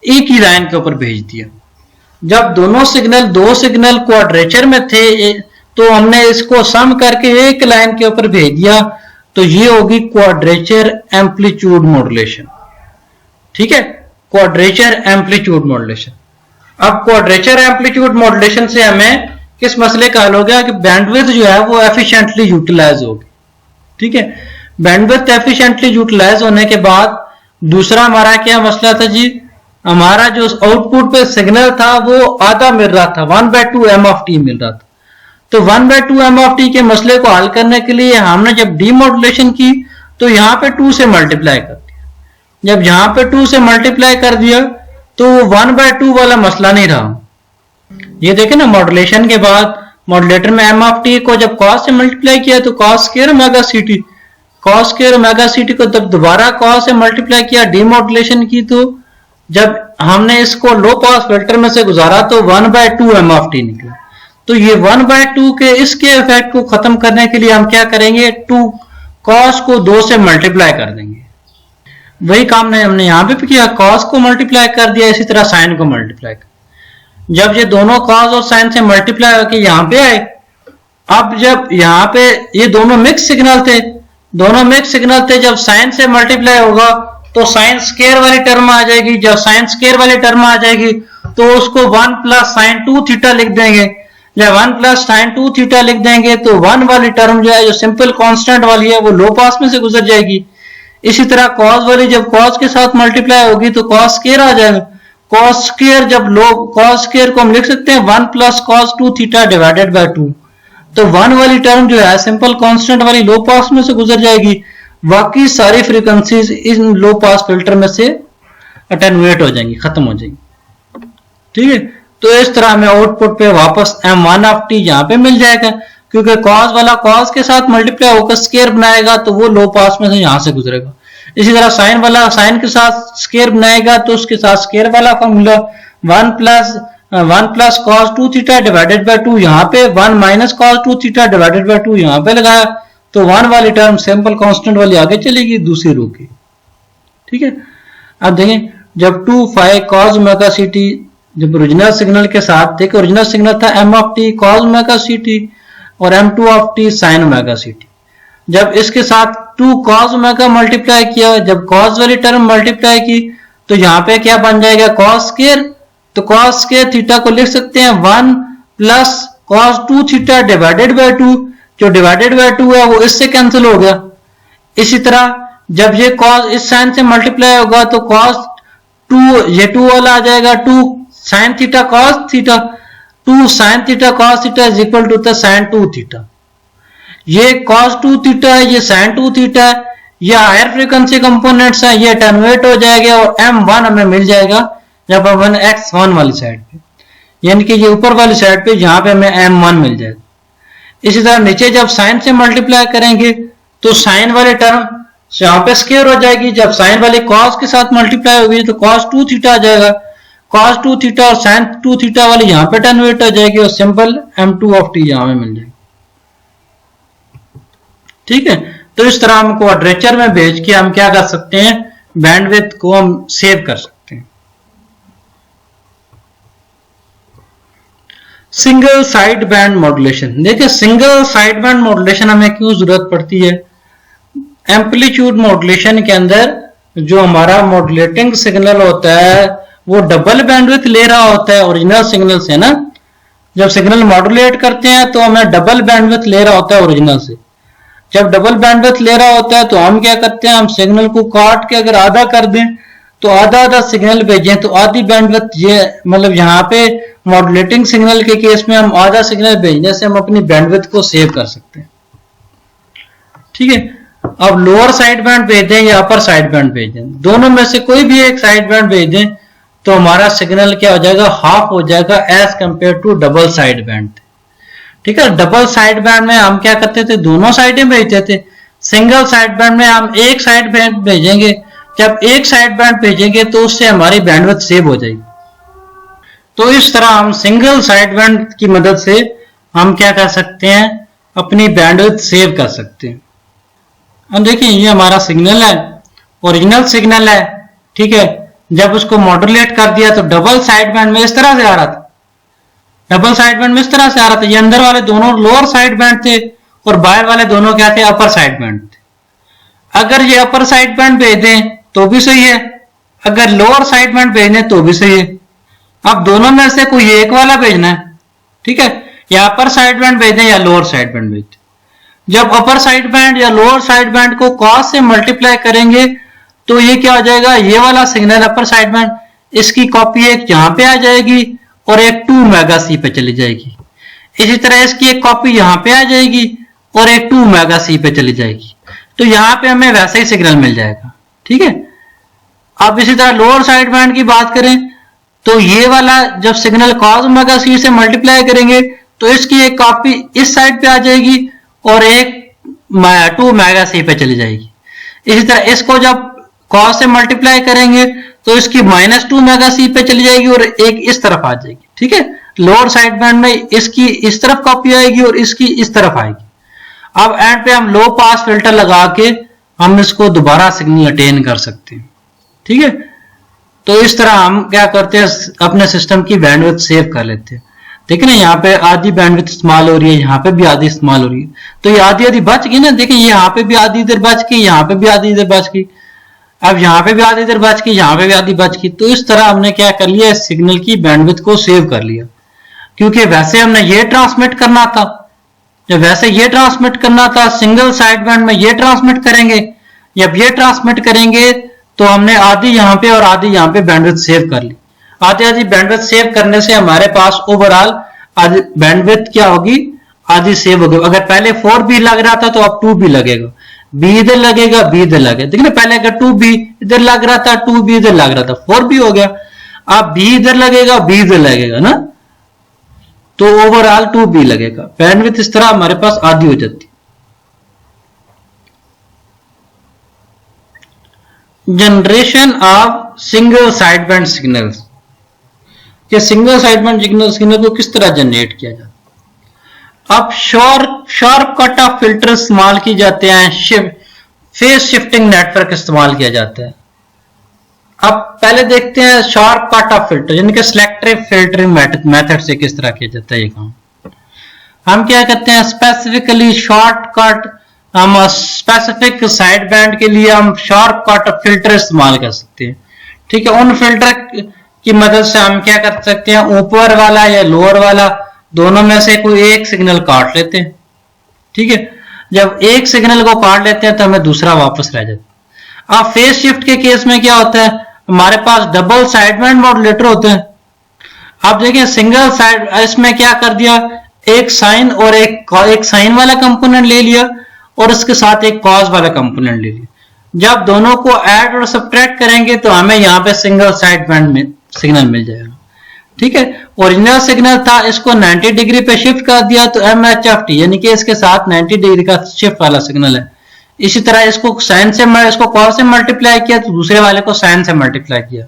एक ही लाइन के ऊपर भेज दिया। जब दो सिग्नल क्वाड्रेचर में थे तो हमने इसको सम करके एक लाइन के ऊपर भेज दिया, तो ये होगी क्वाड्रेचर एम्पलीट्यूड मॉड्यूलेशन। ठीक है, क्वाड्रेचर एम्पलीट्यूड मॉड्यूलेशन। अब क्वाड्रेचर एम्पलीट्यूड मॉड्यूलेशन से हमें किस मसले का हल हो गया कि बैंडविड्थ जो है वो एफिशिएंटली यूटिलाइज होगी। ठीक है, बैंडविड्थ एफिशिएंटली यूटिलाइज होने के बाद दूसरा हमारा क्या मसला था जी, हमारा जो आउटपुट पे सिग्नल था वो आधा मिल रहा था, 1/2 एम ऑफ टी मिल रहा था। तो 1/2 एम ऑफ टी के मसले को हल करने के लिए हमने जब डीमॉड्यूलेशन की तो यहाँ पे 2 से मल्टीप्लाई कर दिया। जब यहाँ पे 2 से मल्टीप्लाई कर दिया तो 1/2 वाला मसला नहीं रहा। ये देखें ना, मॉड्यूलेशन के बाद मॉड्यूलेटर में एम ऑफ टी को जब cos से मल्टीप्लाई किया तो cos स्क्वायर ओमेगा सी t, cos square omega C T को जब दोबारा cos से मल्टीप्लाई किया, डीमॉड्यूलेशन की, तो जब हमने इसको लो पास फिल्टर में से गुजारा तो 1/2 एम ऑफ टी निकला। तो ये 1/2 के इसके इफेक्ट को खत्म करने के लिए हम क्या करेंगे, 2 cos को 2 से मल्टीप्लाई कर देंगे। वही काम हमने यहाँ पे भी किया, cos को मल्टीप्लाई कर दिया, इसी तरह sin को मल्टीप्लाई कर। जब ये दोनों cos और sin से मल्टीप्लाई होकर यहाँ पे आए, अब जब यहाँ पे ये दोनों मिक्स सिग्नल थे, जब sin से मल्टीप्लाई होगा तो sin स्क्वायर वाली टर्म आ जाएगी। जब sin स्क्वायर वाली टर्म आ जाएगी तो उसको 1 प्लस साइन 2 थीटा लिख देंगे। जब 1 प्लस साइन 2 थीटा लिख देंगे तो 1 वाली टर्म जो है, जो सिंपल कांस्टेंट वाली है, वो लो पास में से गुजर जाएगी। इसी तरह कॉस वाली जब कॉस के साथ मल्टीप्लाई होगी तो कॉस स्क्वायर आ जाएगा। कॉस स्क्वायर जब लो, कॉस स्क्वायर को हम लिख सकते हैं 1 plus cos 2 theta divided by 2। तो 1 वाली टर्म जो है सिंपल कांस्टेंट वाली लो पास में से गुजर जाएगी, बाकी सारी फ्रीक्वेंसीज इन लो पास फिल्टर में से अटेनुएट हो जाएंगी, खत्म हो जाएंगी। ठीक है, तो इस तरह हमें आउटपुट पे वापस m1 ऑफ t यहाँ पे मिल जाएगा, क्योंकि कॉस वाला कॉस के साथ मल्टीप्लाई होकर स्क्वायर बनाएगा तो वो लो पास में से यहाँ से गुजरेगा। इसी तरह साइन वाला साइन के साथ स्क्वायर बनाएगा तो उसके साथ स्क्वायर वाला formula 1 plus cos 2 theta divided by 2, यहाँ पे 1 minus cos 2 theta divided by 2 यहाँ पे लगाया, तो 1 वाली टर्म सिंपल कांस्टेंट वाली आगे चलेगी दूसरी रो की। ठीक है, अब देखें जब 2 phi cos omega C T, जब ओरिजिनल सिग्नल के साथ, देखिए ओरिजिनल सिग्नल था m of T cos omega C T और m2 of t sine omega C T. जब इसके साथ 2 कॉस ओमेगा मल्टीप्लाई किया, जब कॉस वाली टर्म मल्टीप्लाई की तो यहाँ पे क्या बन जाएगा कॉस स्क्वायर, तो कॉस स्क्वायर थीटा को लिख सकते हैं 1 plus cos 2 theta divided by 2, जो डिवाइडेड बाय 2 है वो इससे कैंसिल हो गया। इसी तरह जब ये कॉस इस साइन से मल्टीप्लाई होगा तो कॉस 2, ये 2 वाला आ जाएगा 2 sine theta cos theta, 2 sine theta cos theta is equal to the sine 2 theta. ये कॉस 2 थीटा है, ये साइन 2 थीटा है, ये हायर फ्रीक्वेंसी कंपोनेंट्स है, ये अटेनुएट हो जाएगा और m1 हमें मिल जाएगा जब हम x1 वाली साइड पे, यानी कि ये ऊपर वाली साइड पे, यहाँ पे हमें m1 मिल जाएगा। इसी तरह नीचे जब साइन से मल्टीप्लाई करेंगे तो साइन वाली टर्म यहाँ पे स्क्वायर हो जाएगी, जब साइन वाली कॉस के साथ मल्टीप्लाई होगी तो कॉस 2 थीटा आ जाएगा, कॉस 2 थीटा और साइन 2 थीटा वाली यहाँ पे अटेनुएट हो जाएगी और सिंपल m2 ऑफ t यहाँ पे मिल जाएगी। ठीक है, तो इस तरह हम क्वाड्रेचर में भेज के हम क्या कर सकते हैं, बैंडविड्थ को हम सेव कर सकते हैं। सिंगल साइड बैंड मॉड्यूलेशन, देखिए सिंगल साइड बैंड मॉड्यूलेशन हमें क्यों जरूरत पड़ती है। एम्पलीट्यूड मॉड्यूलेशन के अंदर जो हमारा मॉड्यूलेटिंग सिग्नल होता है वो डबल बैंडविड्थ ले रहा होता है ओरिजिनल सिग्नल से ना। जब सिग्नल मॉड्यूलेट करते हैं तो हमें डबल बैंडविड्थ ले रहा होता है ओरिजिनल से। जब डबल बैंडविड्थ ले रहा होता है तो हम क्या करते हैं, हम सिग्नल को काट के अगर आधा कर दें तो आधा आधा सिग्नल भेजें तो आधी बैंडविड्थ, ये मतलब यहाँ पे मॉड्यूलेटिंग सिग्नल के केस में हम आधा सिग्नल भेजने से हम अपनी बैंडविड्थ को सेव कर सकते हैं। ठीक है, अब लोअर साइड बैंड भेज दें या अपर साइड बैंड भेज दें, दोनों में से कोई भी एक साइड बैंड भेज दें तो हमारा सिग्नल क्या हो जाएगा, हाफ हो जाएगा as compare to double side band. ठीक है, डबल साइड बैंड में हम क्या करते थे, दोनों साइडें भेजते थे। सिंगल साइड बैंड में हम एक साइड बैंड भेजेंगे, जब एक साइड बैंड भेजेंगे तो उससे हमारी बैंडविड्थ सेव हो जाएगी। तो इस तरह हम सिंगल साइड बैंड की मदद से हम क्या कर सकते हैं, अपनी बैंडविड्थ सेव कर सकते हैं। अब देखिए ये हमारा सिग्नल है, ओरिजिनल सिग्नल है। ठीक है, जब उसको मॉड्यूलेट कर दिया तो डबल साइड बैंड में इस तरह से आ रहा था, डबल साइड बैंड में इस तरह से आ रहा था। ये अंदर वाले दोनों लोअर साइड बैंड थे और बाहर वाले दोनों क्या थे, अपर साइड बैंड थे। अगर ये अपर साइड बैंड भेज दें तो भी सही है, अगर लोअर साइड बैंड भेजने तो भी सही है। अब दोनों में से कोई एक वाला भेजना है। ठीक है, या अपर साइड बैंड भेज दें या लोअर साइड बैंड भेज दें। जब अपर साइड बैंड या लोअर साइड बैंड को कॉस से मल्टीप्लाई करेंगे तो ये क्या हो जाएगा, ये वाला सिग्नल अपर साइड बैंड, इसकी कॉपी एक यहाँ पे आ जाएगी और एक 2 मेगा सी पे चली जाएगी। इसी तरह इसकी एक कॉपी यहाँ पे आ जाएगी और एक 2 मेगा सी पे चली जाएगी। तो यहाँ पे हमें वैसा ही सिग्नल मिल जाएगा। ठीक है, अब इसी तरह लोअर साइड बैंड की बात करें तो ये वाला जब सिग्नल कॉस ओमेगा सी से मल्टीप्लाई करेंगे तो इसकी एक कॉपी इस साइड पे आ जाएगी और एक 2 मेगा सी पे चली जाएगी। इसी तरह इसको जब कॉस से मल्टीप्लाई करेंगे तो इसकी -2 मेगा सी पे चली जाएगी और एक इस तरफ आ जाएगी। ठीक है, लोअर साइड बैंड में इसकी इस तरफ कॉपी आएगी और इसकी इस तरफ आएगी। अब एंड पे हम लो पास फिल्टर लगा के हम इसको दोबारा सिग्नल अटेन कर सकते हैं। ठीक है, तो इस तरह हम क्या करते हैं, अपने सिस्टम की बैंडविड्थ सेव कर लेते हैं। देखिए ना, यहाँ पे आधी बैंडविड्थ इस्तेमाल हो रही है, यहाँ पे भी आधी इस्तेमाल हो रही है, तो ये आधी आधी बच गई ना। देखिए यहाँ पे भी आधी इधर बच गई, यहाँ पे भी आधी इधर बच गई। अब यहाँ पे भी आधी देर बच गई, यहाँ पे भी आधी बच गई, तो इस तरह हमने क्या कर लिया, सिग्नल की बैंडविड्थ को सेव कर लिया। क्योंकि वैसे हमने ये ट्रांसमिट करना था, जब वैसे ये ट्रांसमिट करना था सिंगल साइड बैंड में ये ट्रांसमिट करेंगे, जब ये ट्रांसमिट करेंगे तो हमने आधी यहाँ पे और आधी यहाँ पे बैंडविड्थ सेव कर ली। आधी आधी बैंडविड्थ सेव करने से हमारे पास ओवरऑल आधी बैंडविड्थ क्या होगी, आधी सेव होगी। अगर पहले 4B लग रहा था तो अब 2B लगेगा, B इधर लगेगा, B इधर लगेगा। देखिए पहले अगर 2B इधर लग रहा था, 2B इधर लग रहा था, 4B हो गया। अब B इधर लगेगा, B इधर लगेगा ना, तो ओवरऑल 2B लगेगा। बैंडविड्थ इस तरह हमारे पास आधी हो जाती। Generation of single side band signals, ये सिंगल साइड बैंड सिग्नल को किस तरह जनरेट किया जाता है। अब शार्प कट ऑफ फिल्टर इस्तेमाल की जाते हैं, फेज शिफ्टिंग नेटवर्क इस्तेमाल किया जाता है। अब पहले देखते हैं शार्प कट ऑफ फिल्टर, यानी कि सिलेक्टिव फिल्टरिंग मेथड से किस तरह किया जाता है ये काम। हम क्या करते हैं, स्पेसिफिकली शॉर्टकट, हम स्पेसिफिक साइड बैंड के लिए हम शार्प कट फिल्टर इस्तेमाल कर सकते हैं। ठीक है, उन फिल्टर की मदद से हम क्या कर सकते हैं, ऊपर वाला या लोअर वाला दोनों में से कोई एक सिग्नल काट लेते हैं। ठीक है, जब एक सिग्नल को काट लेते हैं तो हमें दूसरा वापस रह जाता है। अब फेज शिफ्ट के केस में क्या होता है, हमारे पास डबल साइड बैंड मॉड्यूलेटर होते हैं। आप देखें सिंगल साइड, इसमें क्या कर दिया, एक साइन और एक साइन वाला कंपोनेंट ले लिया और उसके साथ एक कॉज वाला कंपोनेंट ले लिया। जब दोनों को ऐड और सब्ट्रैक्ट करेंगे तो हमें यहाँ पे सिंगल साइड बैंड में सिग्नल मिल जाएगा। ठीक है, ओरिजिनल सिग्नल था, इसको 90 डिग्री पे शिफ्ट कर दिया तो MHFT यानी कि इसके साथ 90 डिग्री का शिफ्ट वाला सिग्नल है। इसी तरह इसको साइन से, इसको कॉस से मल्टीप्लाई किया तो दूसरे वाले को साइन से मल्टीप्लाई किया।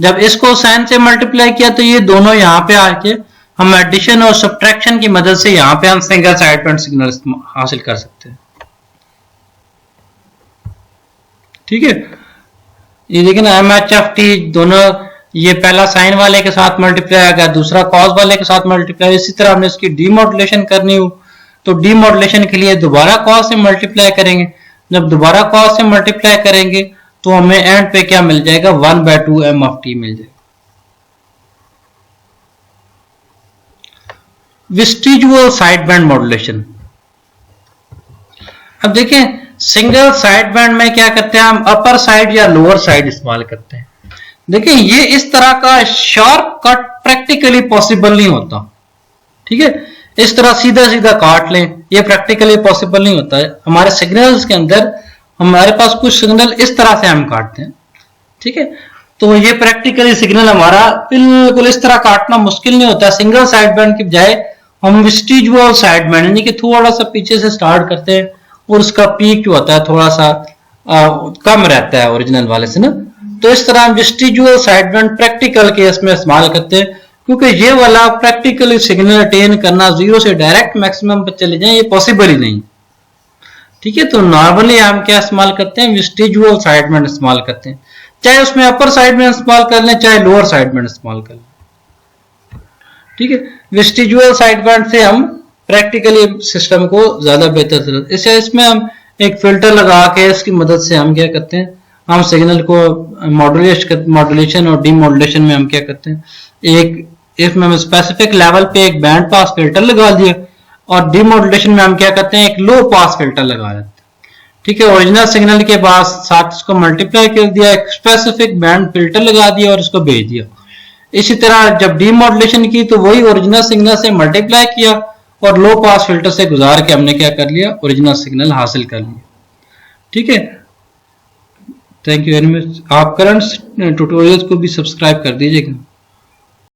जब इसको साइन से मल्टीप्लाई किया तो ये दोनों यहाँ पे आके हम एडिशन और सब्ट्रैक्शन की मदद से यहाँ पे हम सिंगल साइड बैंड सिग्नल हासिल कर सकते हैं। ठीक है, ये देखिए ना, MHFT दोनों, ये पहला साइन वाले के साथ मल्टीप्लाई आ गया, दूसरा कॉस वाले के साथ मल्टीप्लाई। इसी तरह हमने इसकी डीमॉड्यूलेशन करनी हो तो डीमॉड्यूलेशन के लिए दोबारा कॉस से मल्टीप्लाई करेंगे। जब दोबारा कॉस से मल्टीप्लाई करेंगे तो हमें एंड पे क्या मिल जाएगा, 1/2 MFT मिल जाएगा। वेस्टिजुअल साइड बैंड मॉड्यूलेशन, अब देखें सिंगल साइड बैंड में क्या करते हैं, हम अपर साइड या लोअर साइड इस्तेमाल करते हैं। देखिए ये इस तरह का शार्प कट प्रैक्टिकली पॉसिबल नहीं होता। ठीक है, इस तरह सीधा सीधा काट लें, ये प्रैक्टिकली पॉसिबल नहीं होता है। हमारे सिग्नल्स के अंदर हमारे पास कुछ सिग्नल इस तरह से हम काटते हैं। ठीक है, तो ये प्रैक्टिकली सिग्नल हमारा बिल्कुल इस तरह काटना मुश्किल नहीं होता। सिंगल साइड बैंड की बजाय हम वेस्टिजुअल साइड बैंड यानी कि थोड़ा सा पीछे से स्टार्ट करते हैं और उसका पीक जो होता है थोड़ा सा कम रहता है ओरिजिनल वाले से ना, तो इस तरह हम वेस्टिजुअल साइड बैंड प्रैक्टिकल केस में इस्तेमाल करते हैं। क्योंकि ये वाला प्रैक्टिकली सिग्नल अटेन करना, जीरो से डायरेक्ट मैक्सिमम पर चले जाए, ये पॉसिबल ही नहीं। ठीक है, तो नॉर्मली हम क्या इस्तेमाल करते हैं, वेस्टिजुअल साइड बैंड इस्तेमाल करते हैं, चाहे उसमें अपर साइड बैंड इस्तेमाल कर लें चाहे लोअर साइड बैंड इस्तेमाल कर लें। ठीक है, वेस्टिजुअल साइड बैंड से हम प्रैक्टिकली सिस्टम को ज्यादा बेहतर, इससे इसमें हम एक फिल्टर लगा के इसकी मदद से हम क्या करते हैं, हम सिग्नल को मॉड्यूलेशन और डीमॉड्यूलेशन में हम क्या करते हैं, एक इसमें हम स्पेसिफिक लेवल पे एक बैंड पास फिल्टर लगा दिया और डीमॉड्यूलेशन में हम क्या करते हैं, एक लो पास फिल्टर लगा देते हैं। ठीक है, ओरिजिनल सिग्नल के बाद साथ इसको मल्टीप्लाई कर दिया, एक स्पेसिफिक बैंड फिल्टर लगा दिया और इसको भेज दिया। इसी तरह जब डीमॉड्यूलेशन की तो वही ओरिजिनल सिग्नल से मल्टीप्लाई किया और लो पास फिल्टर से गुजार के हमने क्या कर लिया, ओरिजिनल सिग्नल हासिल कर लिया। ठीक है, थैंक यू वेरी मच। आप करंट ट्यूटोरियल्स को भी सब्सक्राइब कर दीजिएगा।